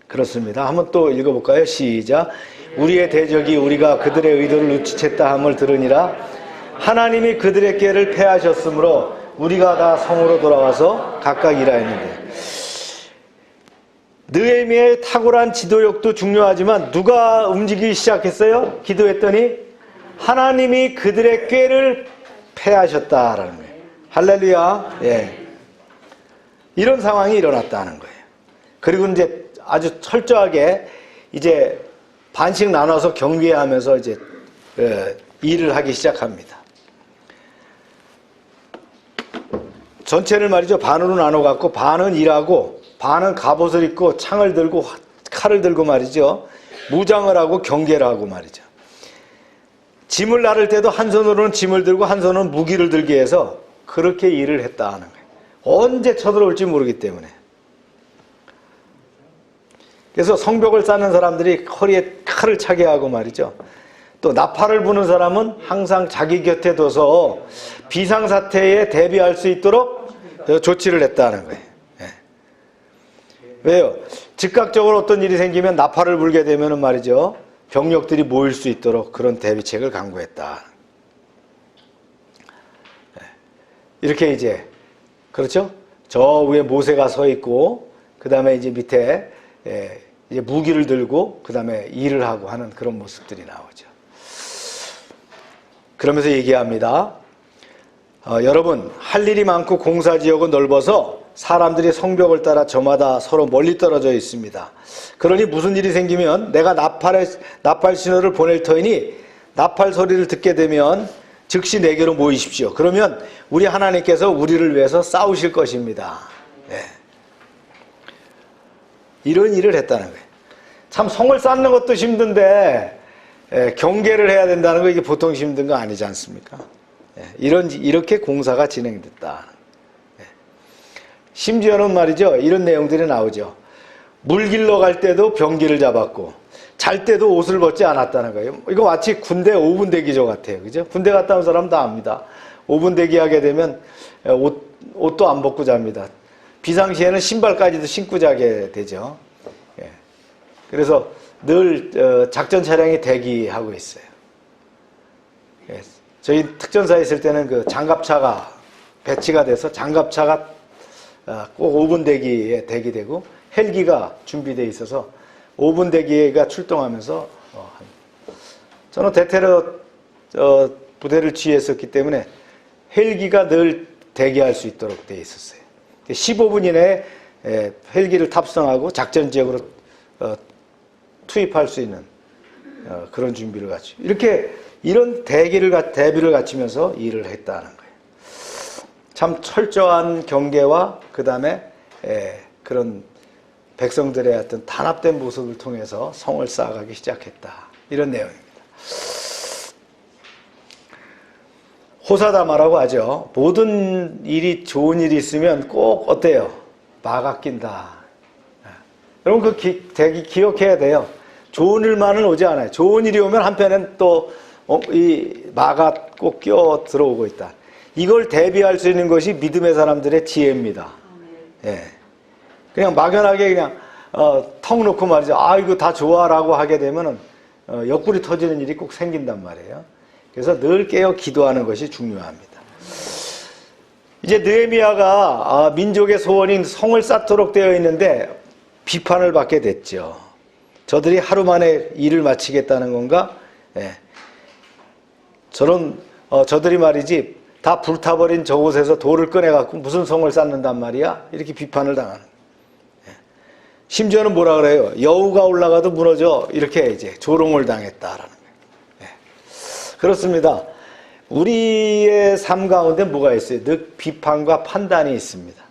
그렇습니다. 한번 또 읽어볼까요? 시작. 우리의 대적이 우리가 그들의 의도를 눈치챘다 함을 들으니라. 하나님이 그들의 꾀를 패하셨으므로 우리가 다 성으로 돌아와서 각각 일하였는데. 느헤미야의 탁월한 지도력도 중요하지만 누가 움직이기 시작했어요? 기도했더니 하나님이 그들의 꾀를 패하셨다라는 거예요. 할렐루야. 이런 상황이 일어났다는 거예요. 그리고 이제 아주 철저하게 이제 반씩 나눠서 경계하면서 이제 일을 하기 시작합니다. 전체를 말이죠, 반으로 나눠 갖고 반은 일하고 반은 갑옷을 입고 창을 들고 칼을 들고 말이죠, 무장을 하고 경계를 하고 말이죠. 짐을 나를 때도 한 손으로는 짐을 들고 한 손으로는 무기를 들게 해서 그렇게 일을 했다 하는 거예요. 언제 쳐들어올지 모르기 때문에. 그래서 성벽을 쌓는 사람들이 허리에 칼을 차게 하고 말이죠. 또 나팔을 부는 사람은 항상 자기 곁에 둬서 비상사태에 대비할 수 있도록 조치를 했다는 거예요. 왜요? 즉각적으로 어떤 일이 생기면 나팔을 불게 되면 말이죠, 병력들이 모일 수 있도록 그런 대비책을 강구했다. 이렇게 이제, 그렇죠? 저 위에 모세가 서 있고, 그 다음에 이제 밑에 이제 무기를 들고, 그 다음에 일을 하고 하는 그런 모습들이 나오죠. 그러면서 얘기합니다. 여러분, 할 일이 많고 공사지역은 넓어서 사람들이 성벽을 따라 저마다 서로 멀리 떨어져 있습니다. 그러니 무슨 일이 생기면 내가 나팔 신호를 보낼 터이니 나팔 소리를 듣게 되면 즉시 내게로 모이십시오. 그러면 우리 하나님께서 우리를 위해서 싸우실 것입니다. 이런 일을 했다는 거예요. 참 성을 쌓는 것도 힘든데 경계를 해야 된다는 거, 이게 보통 힘든 거 아니지 않습니까? 이렇게 공사가 진행됐다. 심지어는 말이죠, 이런 내용들이 나오죠. 물 길러 갈 때도 병기를 잡았고 잘 때도 옷을 벗지 않았다는 거예요. 이거 마치 군대 5분 대기조 같아요. 그죠? 군대 갔다 온 사람 다 압니다. 5분 대기하게 되면 옷도 안 벗고 잡니다. 비상시에는 신발까지도 신고 자게 되죠. 그래서 늘 작전 차량이 대기하고 있어요. 저희 특전사에 있을 때는 그 장갑차가 배치가 돼서 장갑차가 꼭 5분 대기에 대기되고 헬기가 준비되어 있어서 5분 대기가 출동하면서 저는 대테러 부대를 지휘했었기 때문에 헬기가 늘 대기할 수 있도록 되어 있었어요. 15분 이내에 헬기를 탑승하고 작전 지역으로 투입할 수 있는 그런 준비를 갖추고 이런 대비를 갖추면서 일을 했다는 거예요. 참 철저한 경계와 그 다음에 그런 백성들의 어떤 단합된 모습을 통해서 성을 쌓아가기 시작했다. 이런 내용입니다. 호사다마라고 하죠. 모든 일이 좋은 일이 있으면 꼭 어때요? 마가 낀다. 여러분 되게 기억해야 돼요. 좋은 일만은 오지 않아요. 좋은 일이 오면 한편엔 또 이 마가 꼭 끼어 들어오고 있다. 이걸 대비할 수 있는 것이 믿음의 사람들의 지혜입니다. 예. 그냥 막연하게 그냥 턱 놓고 말이죠. 아 이거 다 좋아라고 하게 되면은 옆구리 터지는 일이 꼭 생긴단 말이에요. 그래서 늘 깨어 기도하는 것이 중요합니다. 이제 느헤미야가 민족의 소원인 성을 쌓도록 되어 있는데 비판을 받게 됐죠. 저들이 하루 만에 일을 마치겠다는 건가? 예. 저들이 말이지 다 불타버린 저곳에서 돌을 꺼내갖고 무슨 성을 쌓는단 말이야? 이렇게 비판을 당하는. 예. 심지어는 뭐라 그래요? 여우가 올라가도 무너져. 이렇게 이제 조롱을 당했다라는 거예요. 예. 그렇습니다. 우리의 삶 가운데 뭐가 있어요? 늘 비판과 판단이 있습니다.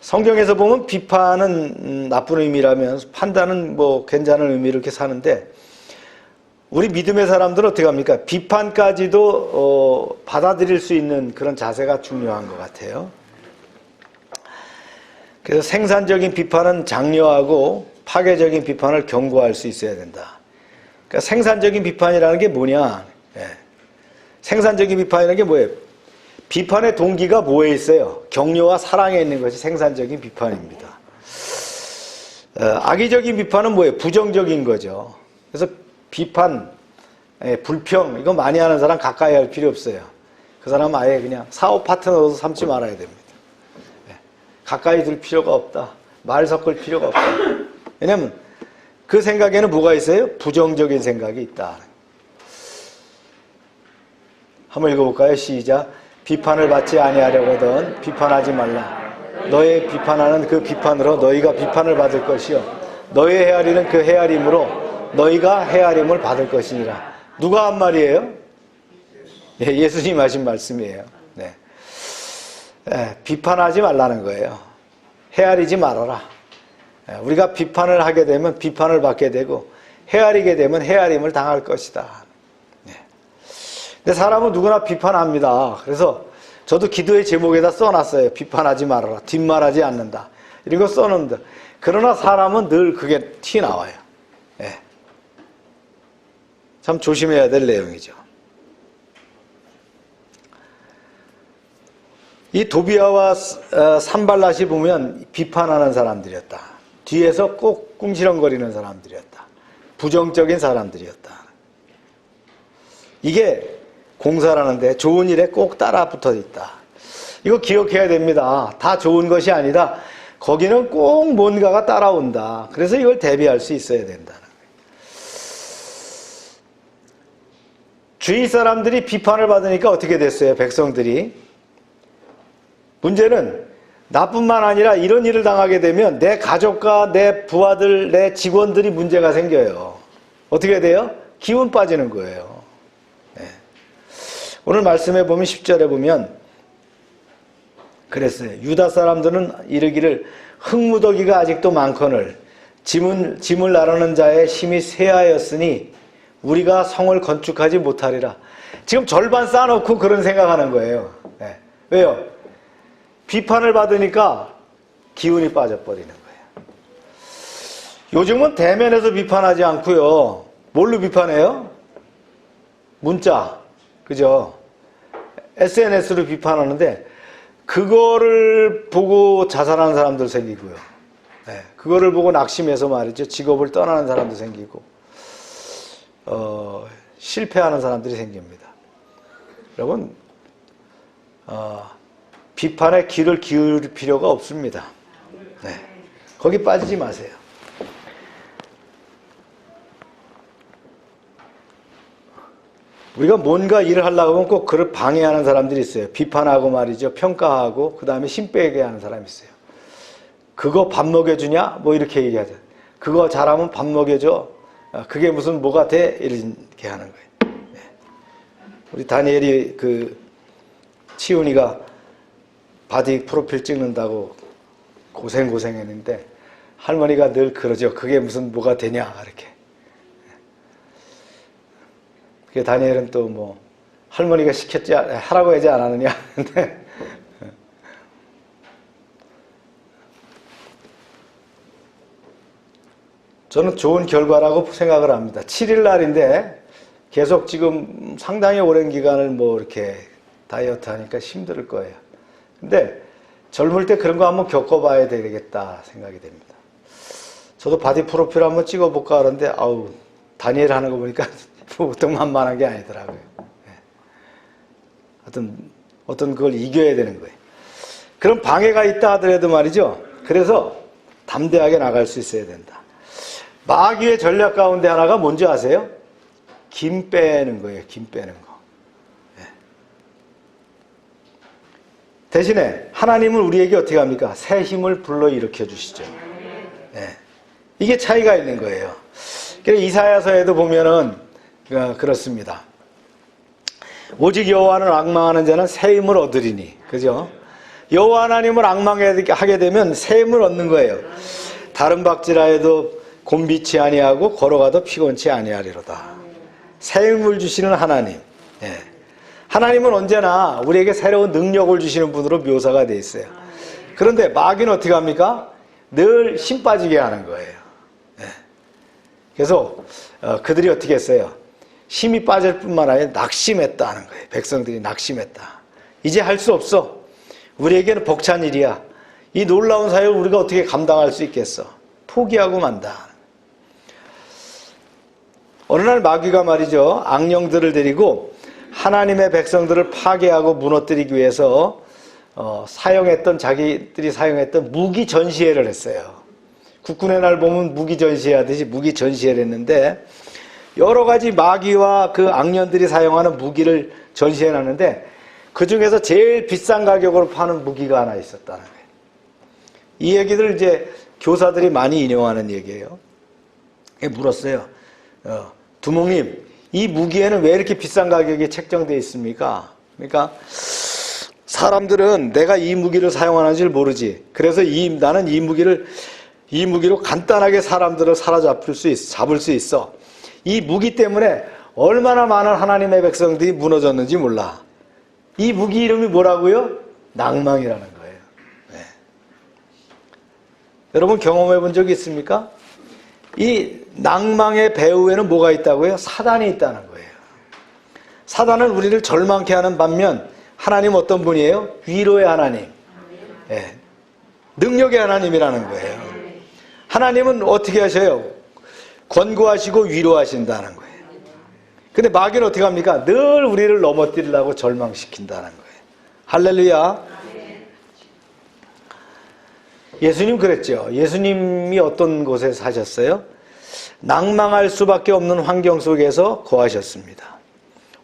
성경에서 보면 비판은 나쁜 의미라면 판단은 뭐 괜찮은 의미를 이렇게 사는데 우리 믿음의 사람들은 어떻게 합니까? 비판까지도 받아들일 수 있는 그런 자세가 중요한 것 같아요. 그래서 생산적인 비판은 장려하고 파괴적인 비판을 경고할 수 있어야 된다. 그러니까 생산적인 비판이라는 게 뭐냐? 예. 생산적인 비판이라는 게 뭐예요? 비판의 동기가 뭐에 있어요? 격려와 사랑에 있는 것이 생산적인 비판입니다. 악의적인 비판은 뭐예요? 부정적인 거죠. 그래서 비판, 불평 이거 많이 하는 사람 가까이 할 필요 없어요. 그 사람은 아예 그냥 사업 파트너로 삼지 말아야 됩니다. 가까이 들 필요가 없다. 말 섞을 필요가 없다. 왜냐하면 그 생각에는 뭐가 있어요? 부정적인 생각이 있다. 한번 읽어볼까요? 시작. 비판을 받지 아니하려거든 비판하지 말라. 너의 비판하는 그 비판으로 너희가 비판을 받을 것이요 너의 헤아리는 그 헤아림으로 너희가 헤아림을 받을 것이니라. 누가 한 말이에요? 예, 예수님 하신 말씀이에요. 네. 비판하지 말라는 거예요. 헤아리지 말아라. 우리가 비판을 하게 되면 비판을 받게 되고 헤아리게 되면 헤아림을 당할 것이다. 근데 사람은 누구나 비판합니다. 그래서 저도 기도의 제목에다 써놨어요. 비판하지 말아라. 뒷말하지 않는다. 이런 거 써놓는다. 그러나 사람은 늘 그게 튀어나와요. 예. 참 조심해야 될 내용이죠. 이 도비아와 산발랏이 보면 비판하는 사람들이었다. 뒤에서 꼭 궁시렁거리는 사람들이었다. 부정적인 사람들이었다. 이게 공사라는데 좋은 일에 꼭 따라 붙어 있다. 이거 기억해야 됩니다. 다 좋은 것이 아니라 거기는 꼭 뭔가가 따라온다. 그래서 이걸 대비할 수 있어야 된다는 거예요. 주위 사람들이 비판을 받으니까 어떻게 됐어요? 백성들이. 문제는 나뿐만 아니라 이런 일을 당하게 되면 내 가족과 내 부하들, 내 직원들이 문제가 생겨요. 어떻게 돼요? 기운 빠지는 거예요. 오늘 말씀해 보면 10절에 보면 그랬어요. 유다 사람들은 이르기를 흙무더기가 아직도 많거늘 짐을 나르는 자의 힘이 쇠하였으니 우리가 성을 건축하지 못하리라. 지금 절반 쌓아놓고 그런 생각하는 거예요. 네. 왜요? 비판을 받으니까 기운이 빠져버리는 거예요. 요즘은 대면에서 비판하지 않고요. 뭘로 비판해요? 문자. 그죠? SNS로 비판하는데 그거를 보고 자살하는 사람도 생기고요. 네, 그거를 보고 낙심해서 말이죠. 직업을 떠나는 사람도 생기고 실패하는 사람들이 생깁니다. 여러분 비판에 귀를 기울일 필요가 없습니다. 네, 거기 빠지지 마세요. 우리가 뭔가 일을 하려고 하면 꼭 그를 방해하는 사람들이 있어요. 비판하고 말이죠. 평가하고 그 다음에 힘 빼게 하는 사람이 있어요. 그거 밥 먹여주냐? 뭐 이렇게 얘기하죠. 그거 잘하면 밥 먹여줘. 그게 무슨 뭐가 돼? 이렇게 하는 거예요. 네. 우리 다니엘이 치훈이가 바디 프로필 찍는다고 고생했는데 할머니가 늘 그러죠. 그게 무슨 뭐가 되냐? 이렇게. 다니엘은 또 할머니가 시켰지, 하라고 하지 않았느냐. 근데 저는 좋은 결과라고 생각을 합니다. 7일 날인데 계속 지금 상당히 오랜 기간을 뭐 이렇게 다이어트 하니까 힘들 거예요. 근데 젊을 때 그런 거 한번 겪어봐야 되겠다 생각이 됩니다. 저도 바디 프로필 한번 찍어볼까 하는데 아우 다니엘 하는 거 보니까 보통 만만한 게 아니더라고요. 어떤 그걸 이겨야 되는 거예요. 그런 방해가 있다 하더라도 말이죠. 그래서 담대하게 나갈 수 있어야 된다. 마귀의 전략 가운데 하나가 뭔지 아세요? 김 빼는 거예요. 김 빼는 거. 대신에 하나님은 우리에게 어떻게 합니까? 새 힘을 불러일으켜 주시죠. 이게 차이가 있는 거예요. 그래서 이사야서에도 보면은 그렇습니다. 오직 여호와는 앙망하는 자는 새 힘을 얻으리니, 그죠? 여호와 하나님을 앙망하게 되면 새 힘을 얻는 거예요. 다른 박지라 해도 곤비치 아니하고 걸어가도 피곤치 아니하리로다. 새 힘을 주시는 하나님. 하나님은 언제나 우리에게 새로운 능력을 주시는 분으로 묘사가 되어 있어요. 그런데 마귀는 어떻게 합니까? 늘 힘 빠지게 하는 거예요. 그래서 그들이 어떻게 했어요? 힘이 빠질 뿐만 아니라 낙심했다는 거예요. 백성들이 낙심했다. 이제 할 수 없어. 우리에게는 벅찬 일이야. 이 놀라운 사역을 우리가 어떻게 감당할 수 있겠어? 포기하고 만다. 어느 날 마귀가 말이죠. 악령들을 데리고 하나님의 백성들을 파괴하고 무너뜨리기 위해서 자기들이 사용했던 무기 전시회를 했어요. 국군의 날 보면 무기 전시회하듯이 무기 전시회를 했는데 여러 가지 마귀와 그 악년들이 사용하는 무기를 전시해 놨는데 그 중에서 제일 비싼 가격으로 파는 무기가 하나 있었다는 거예요. 이 얘기들을 이제 교사들이 많이 인용하는 얘기예요. 물었어요. 두목님, 이 무기에는 왜 이렇게 비싼 가격이 책정되어 있습니까? 그러니까 사람들은 내가 이 무기를 사용하는 줄 모르지. 그래서 나는 이 무기로 간단하게 사람들을 사로잡을 수 있어. 잡을 수 있어. 이 무기 때문에 얼마나 많은 하나님의 백성들이 무너졌는지 몰라. 이 무기 이름이 뭐라고요? 낭망이라는 거예요. 여러분 경험해 본 적이 있습니까? 이 낭망의 배후에는 뭐가 있다고요? 사단이 있다는 거예요. 사단은 우리를 절망케 하는 반면 하나님 어떤 분이에요? 위로의 하나님. 능력의 하나님이라는 거예요. 하나님은 어떻게 하셔요? 권고하시고 위로하신다는 거예요. 근데 마귀는 어떻게 합니까? 늘 우리를 넘어뜨리려고 절망시킨다는 거예요. 할렐루야. 예수님 그랬죠. 예수님이 어떤 곳에 사셨어요? 낭망할 수밖에 없는 환경 속에서 거하셨습니다.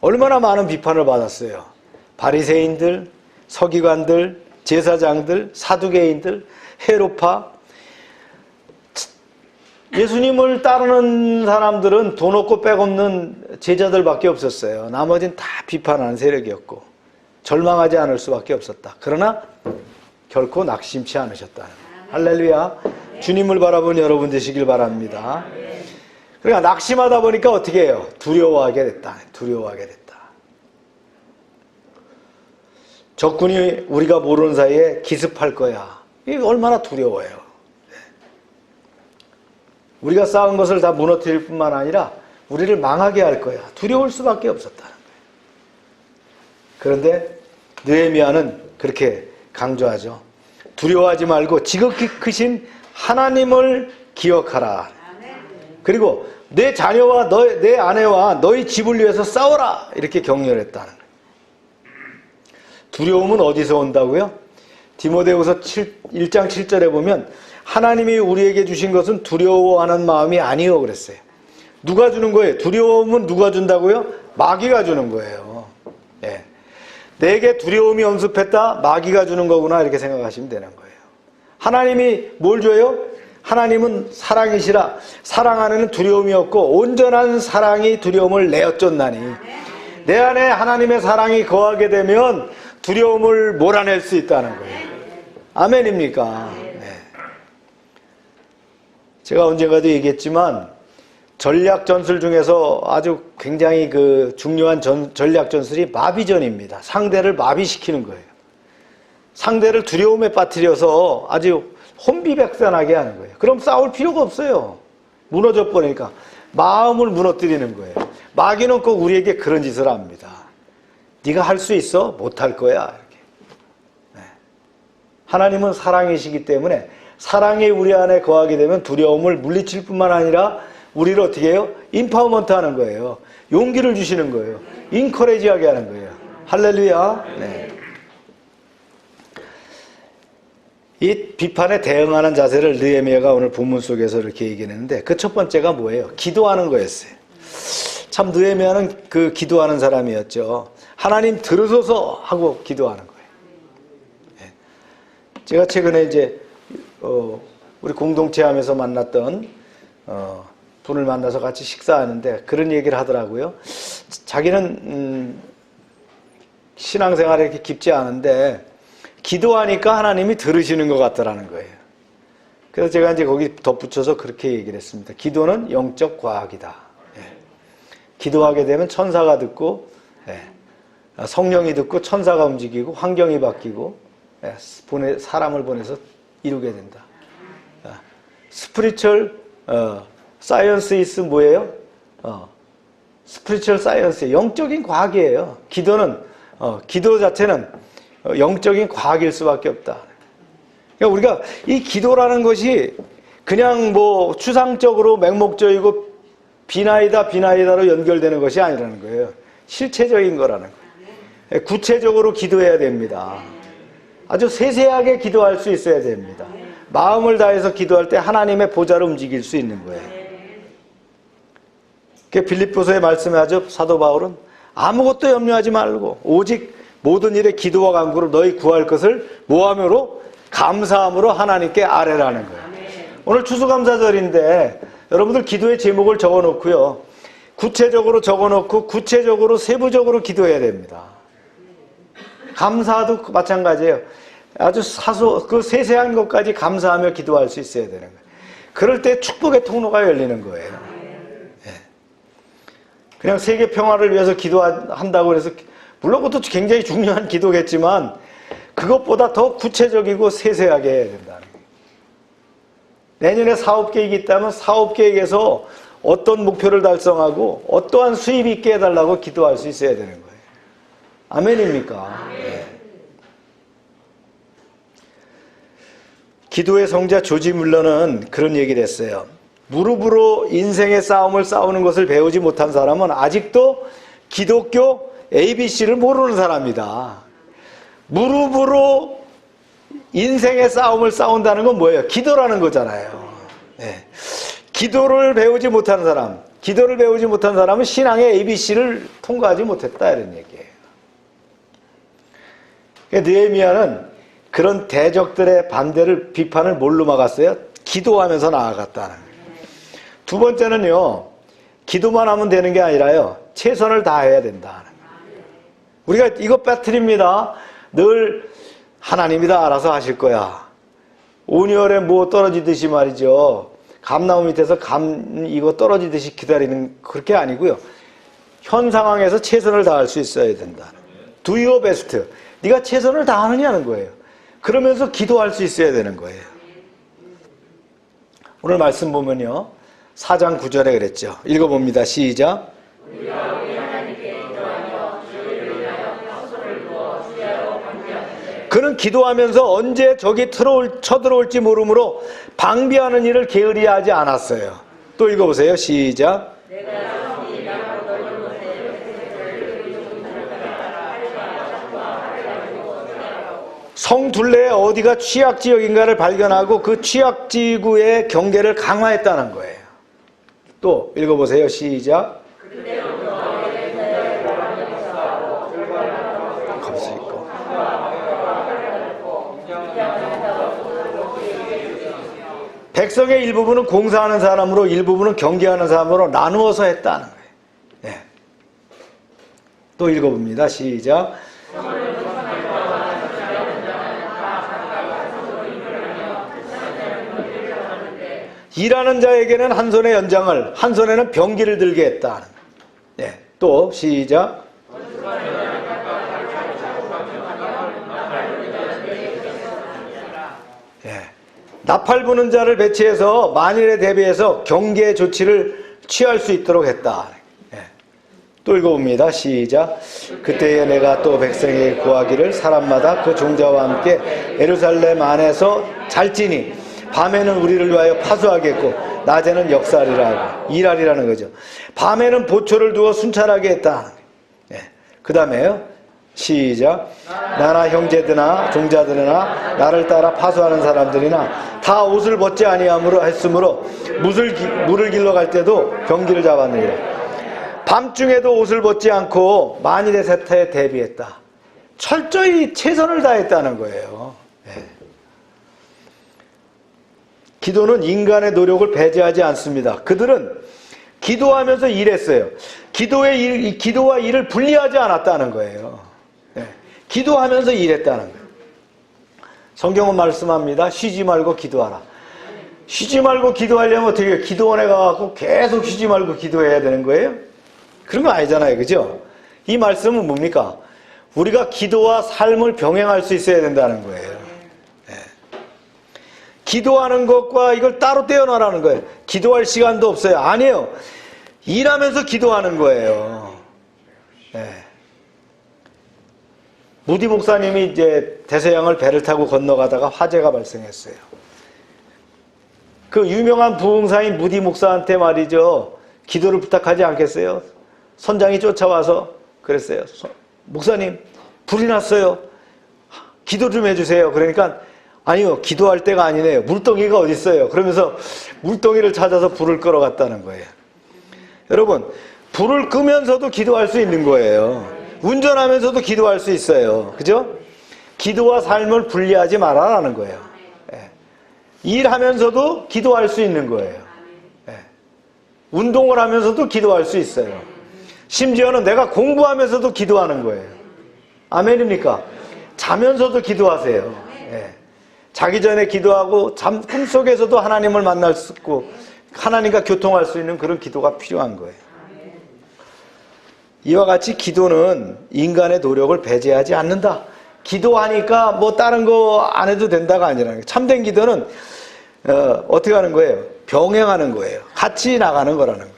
얼마나 많은 비판을 받았어요. 바리새인들, 서기관들, 제사장들, 사두개인들, 헤롯파. 예수님을 따르는 사람들은 돈 없고 백 없는 제자들밖에 없었어요. 나머지는 다 비판하는 세력이었고 절망하지 않을 수밖에 없었다. 그러나 결코 낙심치 않으셨다는 거예요. 할렐루야. 주님을 바라본 여러분 되시길 바랍니다. 그러니까 낙심하다 보니까 어떻게 해요? 두려워하게 됐다. 두려워하게 됐다. 적군이 우리가 모르는 사이에 기습할 거야. 이게 얼마나 두려워요. 우리가 쌓은 것을 다 무너뜨릴 뿐만 아니라 우리를 망하게 할 거야. 두려울 수밖에 없었다는 거예요. 그런데 느헤미야는 그렇게 강조하죠. 두려워하지 말고 지극히 크신 하나님을 기억하라. 그리고 내 자녀와 내 아내와 너희 집을 위해서 싸워라. 이렇게 격려했다는 거예요. 두려움은 어디서 온다고요? 디모데후서 1장 7절에 보면 하나님이 우리에게 주신 것은 두려워하는 마음이 아니요 그랬어요. 누가 주는 거예요? 두려움은 누가 준다고요? 마귀가 주는 거예요. 내게 두려움이 엄습했다? 마귀가 주는 거구나 이렇게 생각하시면 되는 거예요. 하나님이 뭘 줘요? 하나님은 사랑이시라. 사랑 안에는 두려움이 없고 온전한 사랑이 두려움을 내어쫓나니. 내 안에 하나님의 사랑이 거하게 되면 두려움을 몰아낼 수 있다는 거예요. 아멘입니까? 제가 언젠가도 얘기했지만 전략 전술 중에서 아주 굉장히 그 중요한 전략 전술이 마비전입니다. 상대를 마비시키는 거예요. 상대를 두려움에 빠뜨려서 아주 혼비백산하게 하는 거예요. 그럼 싸울 필요가 없어요. 무너져 버리니까 마음을 무너뜨리는 거예요. 마귀는 꼭 우리에게 그런 짓을 합니다. 네가 할 수 있어? 못할 거야. 이렇게. 네. 하나님은 사랑이시기 때문에 사랑이 우리 안에 거하게 되면 두려움을 물리칠 뿐만 아니라 우리를 어떻게 해요? 인파워먼트 하는 거예요. 용기를 주시는 거예요. 인커레지하게 하는 거예요. 할렐루야. 네. 이 비판에 대응하는 자세를 느헤미야가 오늘 본문 속에서 이렇게 얘기했는데 그 첫 번째가 뭐예요? 기도하는 거였어요. 참 느헤미야는 그 기도하는 사람이었죠. 하나님 들으소서 하고 기도하는 거예요. 네. 제가 최근에 이제 우리 공동체 하면서 만났던 분을 만나서 같이 식사하는데 그런 얘기를 하더라고요. 자기는 신앙생활이 이렇게 깊지 않은데 기도하니까 하나님이 들으시는 것 같더라는 거예요. 그래서 제가 이제 거기 덧붙여서 그렇게 얘기를 했습니다. 기도는 영적 과학이다. 예. 기도하게 되면 천사가 듣고 성령이 듣고 천사가 움직이고 환경이 바뀌고 사람을 보내서 이루게 된다. 스피리추얼 사이언스 이스 뭐예요? 스피리추얼 사이언스 영적인 과학이에요. 기도는 기도 자체는 영적인 과학일 수밖에 없다. 그러니까 우리가 이 기도라는 것이 그냥 뭐 추상적으로 맹목적이고 비나이다로 연결되는 것이 아니라는 거예요. 실체적인 거라는 거예요. 구체적으로 기도해야 됩니다. 아주 세세하게 기도할 수 있어야 됩니다. 마음을 다해서 기도할 때 하나님의 보좌를 움직일 수 있는 거예요. 빌립보서의 말씀에 하죠. 사도 바울은 아무것도 염려하지 말고 오직 모든 일에 기도와 간구로 너희 구할 것을 뭐함으로? 감사함으로 하나님께 아뢰라는 거예요. 오늘 추수감사절인데 여러분들 기도의 제목을 적어놓고요. 구체적으로 적어놓고 구체적으로 세부적으로 기도해야 됩니다. 감사도 마찬가지예요. 아주 그 세세한 것까지 감사하며 기도할 수 있어야 되는 거예요. 그럴 때 축복의 통로가 열리는 거예요. 네. 그냥 세계 평화를 위해서 기도한다고 해서 물론 그것도 굉장히 중요한 기도겠지만 그것보다 더 구체적이고 세세하게 해야 된다는 거예요. 내년에 사업계획이 있다면 사업계획에서 어떤 목표를 달성하고 어떠한 수입이 있게 해달라고 기도할 수 있어야 되는 거예요. 아멘입니까? 네. 기도의 성자 조지 뮬러는 그런 얘기를 했어요. 무릎으로 인생의 싸움을 싸우는 것을 배우지 못한 사람은 아직도 기독교 ABC를 모르는 사람이다. 무릎으로 인생의 싸움을 싸운다는 건 뭐예요? 기도라는 거잖아요. 네. 기도를 배우지 못한 사람은 신앙의 ABC를 통과하지 못했다 이런 얘기예요. 느헤미야는 그런 대적들의 반대를 비판을 뭘로 막았어요? 기도하면서 나아갔다는 거예요. 두 번째는요. 기도만 하면 되는 게 아니라요. 최선을 다해야 된다는 거예요. 우리가 이것 빠뜨립니다. 늘 하나님이 다 알아서 하실 거야. 온열에 뭐 떨어지듯이 말이죠. 감나무 밑에서 이거 떨어지듯이 기다리는 그렇게 아니고요. 현 상황에서 최선을 다할 수 있어야 된다. Do your best. 네가 최선을 다하느냐는 거예요. 그러면서 기도할 수 있어야 되는 거예요. 오늘 말씀 보면요. 4장 9절에 그랬죠. 읽어봅니다. 시작. 그는 기도하면서 언제 적이 쳐들어올지 모르므로 방비하는 일을 게으리하지 않았어요. 또 읽어보세요. 시작. 성 둘레에 어디가 취약지역인가를 발견하고 그 취약지구의 경계를 강화했다는 거예요. 또 읽어보세요. 시작. 백성의 일부분은 공사하는 사람으로 일부분은 경계하는 사람으로 나누어서 했다는 거예요. 네. 또 읽어봅니다. 시작. 일하는 자에게는 한 손에 연장을, 한 손에는 병기를 들게 했다. 네, 또 시작. 예. 나팔 부는 자를 배치해서 만일에 대비해서 경계 조치를 취할 수 있도록 했다. 예. 또 읽어봅니다. 시작. 그때에 내가 또 백성에게 구하기를 사람마다 그 종자와 함께 예루살렘 안에서 잘지니 밤에는 우리를 위하여 파수하겠고 낮에는 역사하리라 하고 일하리라는 거죠. 밤에는 보초를 두어 순찰하게 했다. 예. 그 다음에요. 시작. 나나 형제들이나 종자들이나 나를 따라 파수하는 사람들이나 다 옷을 벗지 아니함으로 했으므로 물을 길러 갈 때도 병기를 잡았느니라. 밤중에도 옷을 벗지 않고 만일의 세태에 대비했다. 철저히 최선을 다했다는 거예요. 네. 기도는 인간의 노력을 배제하지 않습니다. 그들은 기도하면서 일했어요. 기도와 일을 분리하지 않았다는 거예요. 네. 기도하면서 일했다는 거예요. 성경은 말씀합니다. 쉬지 말고 기도하라. 쉬지 말고 기도하려면 어떻게 해요? 기도원에 가서 계속 쉬지 말고 기도해야 되는 거예요? 그런 거 아니잖아요. 그죠? 이 말씀은 뭡니까? 우리가 기도와 삶을 병행할 수 있어야 된다는 거예요. 네. 기도하는 것과 이걸 따로 떼어놔라는 거예요. 기도할 시간도 없어요. 아니에요. 일하면서 기도하는 거예요. 네. 무디 목사님이 이제 대서양을 배를 타고 건너가다가 화재가 발생했어요. 그 유명한 부흥사인 무디 목사한테 말이죠. 기도를 부탁하지 않겠어요? 선장이 쫓아와서 그랬어요. 목사님, 불이 났어요. 기도 좀 해주세요. 그러니까 아니요, 기도할 때가 아니네요. 물동이가 어디 있어요? 그러면서 물동이를 찾아서 불을 끌어갔다는 거예요. 여러분, 불을 끄면서도 기도할 수 있는 거예요. 운전하면서도 기도할 수 있어요. 그죠? 기도와 삶을 분리하지 말아라는 거예요. 예. 일하면서도 기도할 수 있는 거예요. 예. 운동을 하면서도 기도할 수 있어요. 심지어는 내가 공부하면서도 기도하는 거예요. 아멘입니까? 자면서도 기도하세요. 예. 자기 전에 기도하고 꿈속에서도 하나님을 만날 수 있고 하나님과 교통할 수 있는 그런 기도가 필요한 거예요. 이와 같이 기도는 인간의 노력을 배제하지 않는다. 기도하니까 뭐 다른 거 안 해도 된다가 아니라 참된 기도는 어떻게 하는 거예요? 병행하는 거예요. 같이 나가는 거라는 거예요.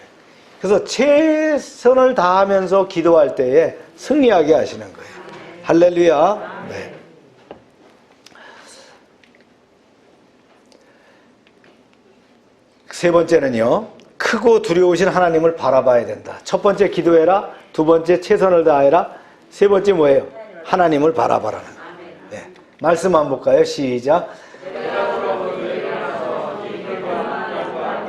그래서 최선을 다하면서 기도할 때에 승리하게 하시는 거예요. 할렐루야. 네. 세 번째는요. 크고 두려우신 하나님을 바라봐야 된다. 첫 번째 기도해라. 두 번째 최선을 다해라. 세 번째 뭐예요? 하나님을 바라봐라는 거예요. 네. 말씀 한번 볼까요? 시작.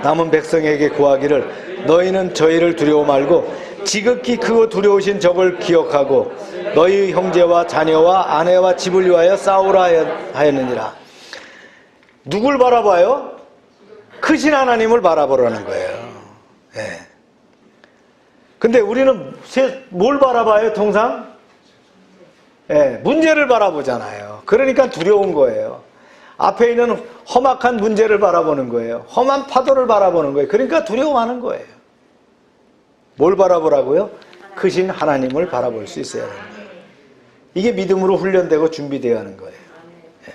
남은 백성에게 구하기를 너희는 저희를 두려워 말고 지극히 크고 두려우신 적을 기억하고 너희 형제와 자녀와 아내와 집을 위하여 싸우라 하였느니라. 누굴 바라봐요? 크신 하나님을 바라보라는 거예요. 네. 근데 우리는 뭘 바라봐요, 통상? 네, 문제를 바라보잖아요. 그러니까 두려운 거예요. 앞에 있는 험악한 문제를 바라보는 거예요. 험한 파도를 바라보는 거예요. 그러니까 두려워하는 거예요. 뭘 바라보라고요? 크신 하나님을 바라볼 수 있어야 합니다. 이게 믿음으로 훈련되고 준비되어야 하는 거예요. 네.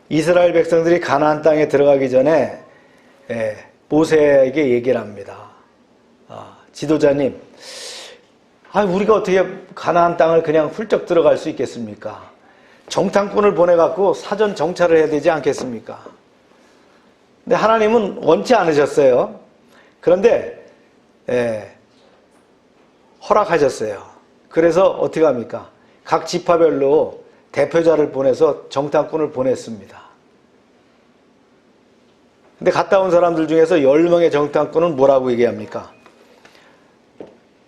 이스라엘 백성들이 가나안 땅에 들어가기 전에 모세에게 얘기를 합니다. 지도자님, 우리가 어떻게 가나안 땅을 그냥 훌쩍 들어갈 수 있겠습니까? 정탐꾼을 보내갖고 사전 정찰을 해야 되지 않겠습니까? 근데 하나님은 원치 않으셨어요. 그런데 허락하셨어요. 그래서 어떻게 합니까? 각 지파별로 대표자를 보내서 정탐꾼을 보냈습니다. 근데 갔다 온 사람들 중에서 10명의 정탐꾼은 뭐라고 얘기합니까?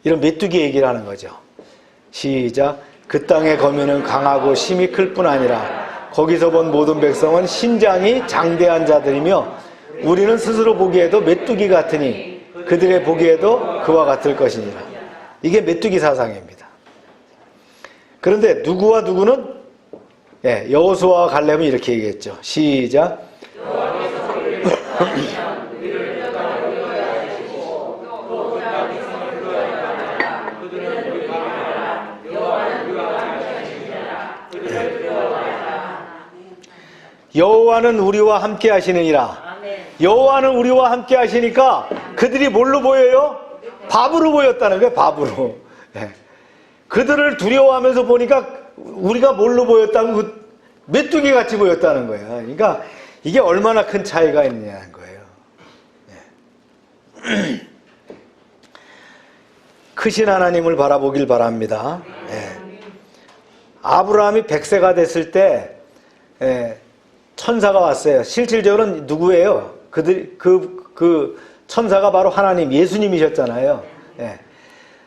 이런 메뚜기 얘기를 하는 거죠. 시작. 그 땅의 거민은 강하고 힘이 클 뿐 아니라 거기서 본 모든 백성은 신장이 장대한 자들이며 우리는 스스로 보기에도 메뚜기 같으니 그들의 보기에도 그와 같을 것이니라. 이게 메뚜기 사상입니다. 그런데 누구와 누구는 예, 여호수아와 갈렙은 이렇게 얘기했죠. 시작. 여호와는 우리와 함께 하시느니라. 여호와는 우리와 함께 하시니까 그들이 뭘로 보여요? 밥으로 보였다는 거예요. 밥으로. 예. 그들을 두려워하면서 보니까 우리가 뭘로 보였다고 그 메뚜기 같이 보였다는 거예요. 그러니까 이게 얼마나 큰 차이가 있느냐는 거예요. 예. 크신 하나님을 바라보길 바랍니다. 예. 아브라함이 100세가 됐을 때 천사가 왔어요. 실질적으로는 누구예요? 그 천사가 바로 하나님, 예수님이셨잖아요. 예.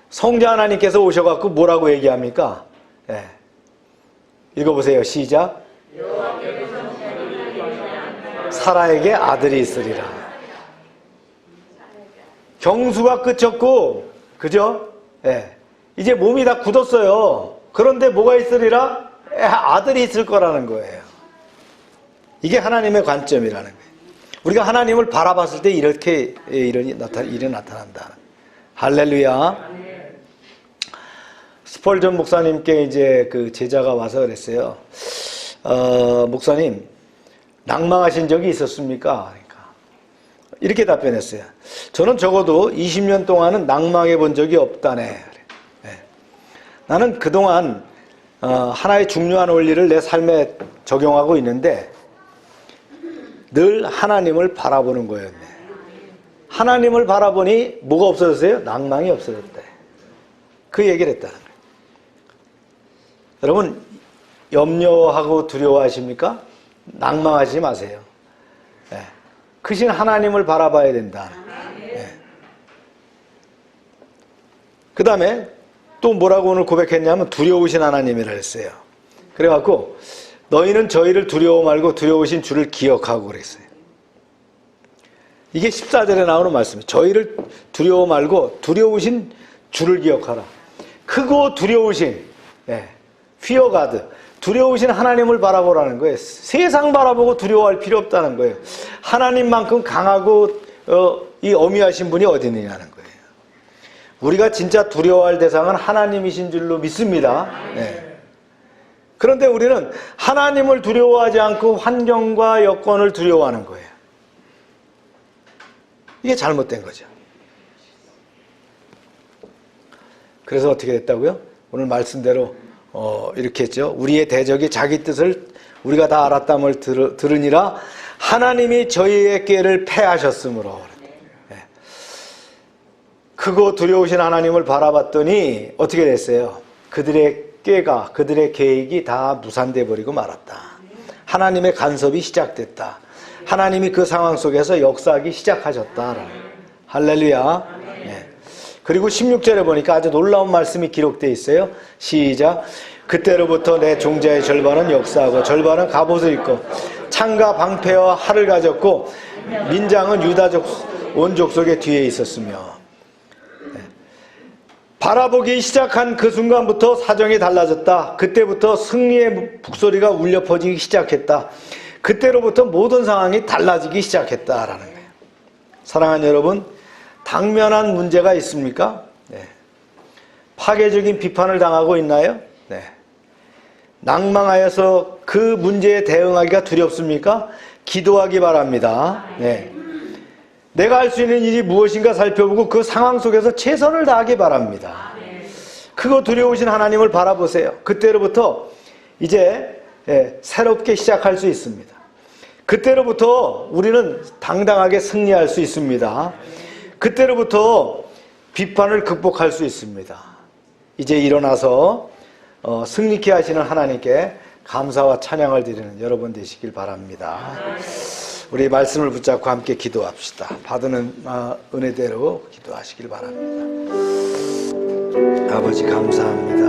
성자 하나님께서 오셔갖고 뭐라고 얘기합니까? 예. 읽어보세요. 시작. 사라에게 아들이 있으리라. 경수가 끝쳤고, 그죠? 예. 이제 몸이 다 굳었어요. 그런데 뭐가 있으리라? 아들이 있을 거라는 거예요. 이게 하나님의 관점이라는 거예요. 우리가 하나님을 바라봤을 때 이렇게 일이 나타난다. 할렐루야. 스펄전 목사님께 이제 그 제자가 와서 그랬어요. 목사님, 낭망하신 적이 있었습니까? 그러니까 이렇게 답변했어요. 저는 적어도 20년 동안은 낭망해 본 적이 없다네. 네. 나는 그동안 하나의 중요한 원리를 내 삶에 적용하고 있는데 늘 하나님을 바라보는 거였네. 하나님을 바라보니 뭐가 없어졌어요? 낭망이 없어졌대. 그 얘기를 했다는 거예요. 여러분, 염려하고 두려워하십니까? 낭망하지 마세요. 네. 크신 하나님을 바라봐야 된다. 네. 그 다음에 또 뭐라고 오늘 고백했냐면 두려우신 하나님이라 했어요. 그래갖고 너희는 저희를 두려워 말고 두려우신 주를 기억하고 그랬어요. 이게 14절에 나오는 말씀이에요. 저희를 두려워 말고 두려우신 주를 기억하라. 크고 두려우신, fear God, 두려우신 하나님을 바라보라는 거예요. 세상 바라보고 두려워할 필요 없다는 거예요. 하나님만큼 강하고 이 어미하신 분이 어디 있느냐는 거예요. 우리가 진짜 두려워할 대상은 하나님이신 줄로 믿습니다. 그런데 우리는 하나님을 두려워하지 않고 환경과 여건을 두려워하는 거예요. 이게 잘못된 거죠. 그래서 어떻게 됐다고요? 오늘 말씀대로 이렇게 했죠. 우리의 대적이 자기 뜻을 우리가 다 알았담을 들으니라 하나님이 저희의 꾀를 패하셨으므로. 크고 두려우신 하나님을 바라봤더니 어떻게 됐어요? 그들의 꾀가, 그들의 계획이 다 무산돼 버리고 말았다. 하나님의 간섭이 시작됐다. 하나님이 그 상황 속에서 역사하기 시작하셨다. 할렐루야. 네. 그리고 16절에 보니까 아주 놀라운 말씀이 기록되어 있어요. 시작. 그때로부터 내 종자의 절반은 역사하고 절반은 갑옷을 입고 창과 방패와 활을 가졌고 민장은 유다족 온 족속의 뒤에 있었으며. 바라보기 시작한 그 순간부터 사정이 달라졌다. 그때부터 승리의 북소리가 울려 퍼지기 시작했다. 그때로부터 모든 상황이 달라지기 시작했다라는 거예요. 사랑하는 여러분, 당면한 문제가 있습니까? 네. 파괴적인 비판을 당하고 있나요? 네. 낭망하여서 그 문제에 대응하기가 두렵습니까? 기도하기 바랍니다. 네. 내가 할 수 있는 일이 무엇인가 살펴보고 그 상황 속에서 최선을 다하기 바랍니다. 크고 두려우신 하나님을 바라보세요. 그때로부터 이제 새롭게 시작할 수 있습니다. 그때로부터 우리는 당당하게 승리할 수 있습니다. 그때로부터 비판을 극복할 수 있습니다. 이제 일어나서 승리케 하시는 하나님께 감사와 찬양을 드리는 여러분 되시길 바랍니다. 우리 말씀을 붙잡고 함께 기도합시다. 받는 은혜대로 기도하시길 바랍니다. 아버지 감사합니다.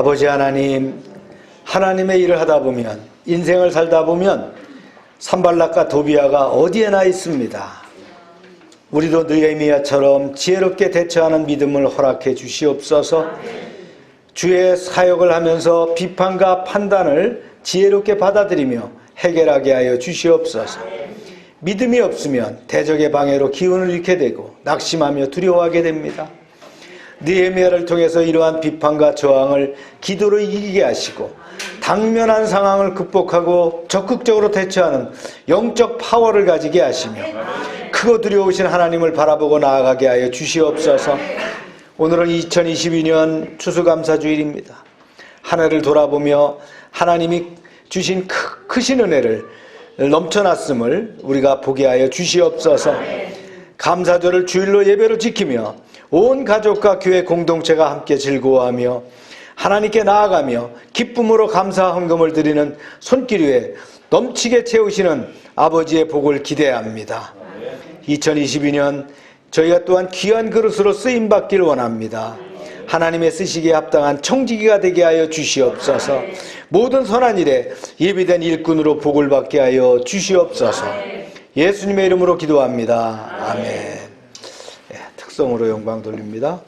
아버지 하나님, 하나님의 일을 하다 보면, 인생을 살다 보면 산발락과 도비아가 어디에나 있습니다. 우리도 느헤미야처럼 지혜롭게 대처하는 믿음을 허락해 주시옵소서. 주의 사역을 하면서 비판과 판단을 지혜롭게 받아들이며 해결하게 하여 주시옵소서. 믿음이 없으면 대적의 방해로 기운을 잃게 되고 낙심하며 두려워하게 됩니다. 느헤미야를 통해서 이러한 비판과 저항을 기도로 이기게 하시고 당면한 상황을 극복하고 적극적으로 대처하는 영적 파워를 가지게 하시며 크고 두려우신 하나님을 바라보고 나아가게 하여 주시옵소서. 오늘은 2022년 추수감사주일입니다. 한 해를 돌아보며 하나님이 주신 크신 은혜를 넘쳐났음을 우리가 보게 하여 주시옵소서. 감사절을 주일로 예배로 지키며 온 가족과 교회 공동체가 함께 즐거워하며 하나님께 나아가며 기쁨으로 감사 헌금을 드리는 손길 위에 넘치게 채우시는 아버지의 복을 기대합니다. 2022년 저희가 또한 귀한 그릇으로 쓰임받길 원합니다. 하나님의 쓰시기에 합당한 청지기가 되게 하여 주시옵소서. 모든 선한 일에 예비된 일꾼으로 복을 받게 하여 주시옵소서. 예수님의 이름으로 기도합니다. 아멘. 특성으로 영광 돌립니다.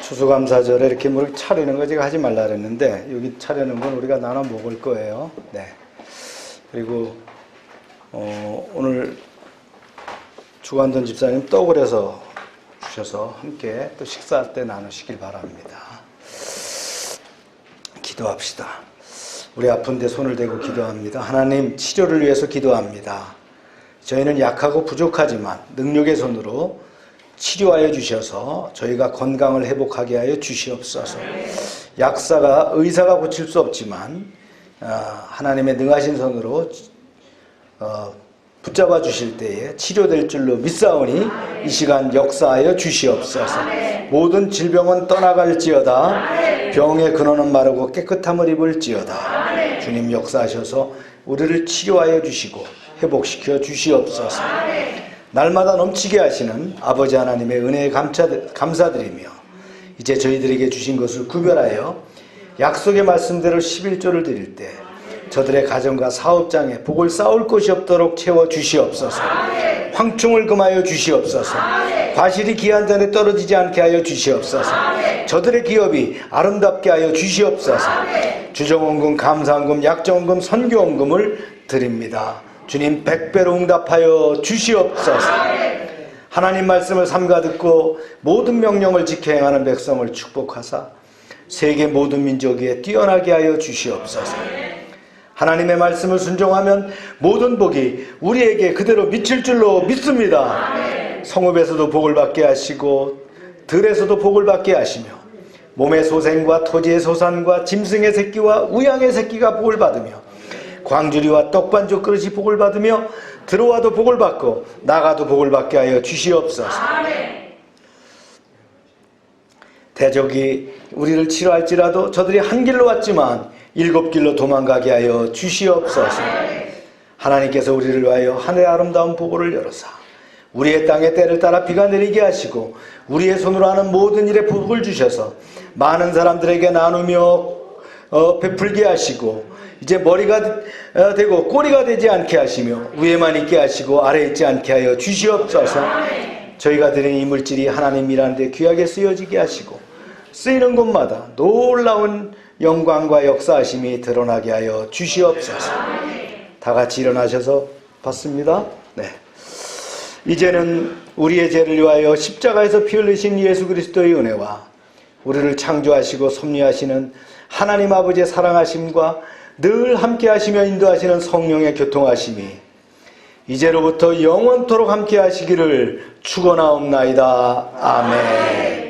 추수감사절에 이렇게 뭘 차리는 거 제가 하지 말라 그랬는데 여기 차려는 건 우리가 나눠 먹을 거예요. 네. 그리고 오늘 주관돈 집사님 떡을 해서 주셔서 함께 또 식사할 때 나누시길 바랍니다. 기도합시다. 우리 아픈데 손을 대고 기도합니다. 하나님, 치료를 위해서 기도합니다. 저희는 약하고 부족하지만 능력의 손으로 치료하여 주셔서 저희가 건강을 회복하게 하여 주시옵소서. 의사가 고칠 수 없지만 하나님의 능하신 손으로 붙잡아 주실 때에 치료될 줄로 믿사오니 이 시간 역사하여 주시옵소서. 모든 질병은 떠나갈지어다. 병의 근원은 마르고 깨끗함을 입을지어다. 주님 역사하셔서 우리를 치료하여 주시고 회복시켜 주시옵소서. 날마다 넘치게 하시는 아버지 하나님의 은혜에 감사드리며 이제 저희들에게 주신 것을 구별하여 약속의 말씀대로 11조를 드릴 때 저들의 가정과 사업장에 복을 쌓을 곳이 없도록 채워 주시옵소서. 황충을 금하여 주시옵소서. 과실이 기한 전에 떨어지지 않게 하여 주시옵소서. 저들의 기업이 아름답게 하여 주시옵소서. 주정원금, 감사원금, 약정원금, 선교원금을 드립니다. 주님 100배로 응답하여 주시옵소서. 하나님 말씀을 삼가 듣고 모든 명령을 지켜 행하는 백성을 축복하사 세계 모든 민족 위에 뛰어나게 하여 주시옵소서. 하나님의 말씀을 순종하면 모든 복이 우리에게 그대로 미칠 줄로 믿습니다. 성읍에서도 복을 받게 하시고 들에서도 복을 받게 하시며 몸의 소생과 토지의 소산과 짐승의 새끼와 우양의 새끼가 복을 받으며 광주리와 떡반죽 그릇이 복을 받으며 들어와도 복을 받고 나가도 복을 받게 하여 주시옵소서. 대적이 우리를 치료할지라도 저들이 한 길로 왔지만 7길로 도망가게 하여 주시옵소서. 하나님께서 우리를 위하여 하늘의 아름다운 보고를 열어사 우리의 땅에 때를 따라 비가 내리게 하시고 우리의 손으로 하는 모든 일에 복을 주셔서 많은 사람들에게 나누며 베풀게 하시고 이제 머리가 되고 꼬리가 되지 않게 하시며 위에만 있게 하시고 아래에 있지 않게 하여 주시옵소서. 저희가 드린 이 물질이 하나님 일하는 데 귀하게 쓰여지게 하시고 쓰이는 곳마다 놀라운 영광과 역사하심이 드러나게 하여 주시옵소서. 다 같이 일어나셔서 받습니다. 네. 이제는 우리의 죄를 위하여 십자가에서 피 흘리신 예수 그리스도의 은혜와 우리를 창조하시고 섭리하시는 하나님 아버지의 사랑하심과 늘 함께 하시며 인도하시는 성령의 교통하심이 이제로부터 영원토록 함께 하시기를 축원하옵나이다. 아멘.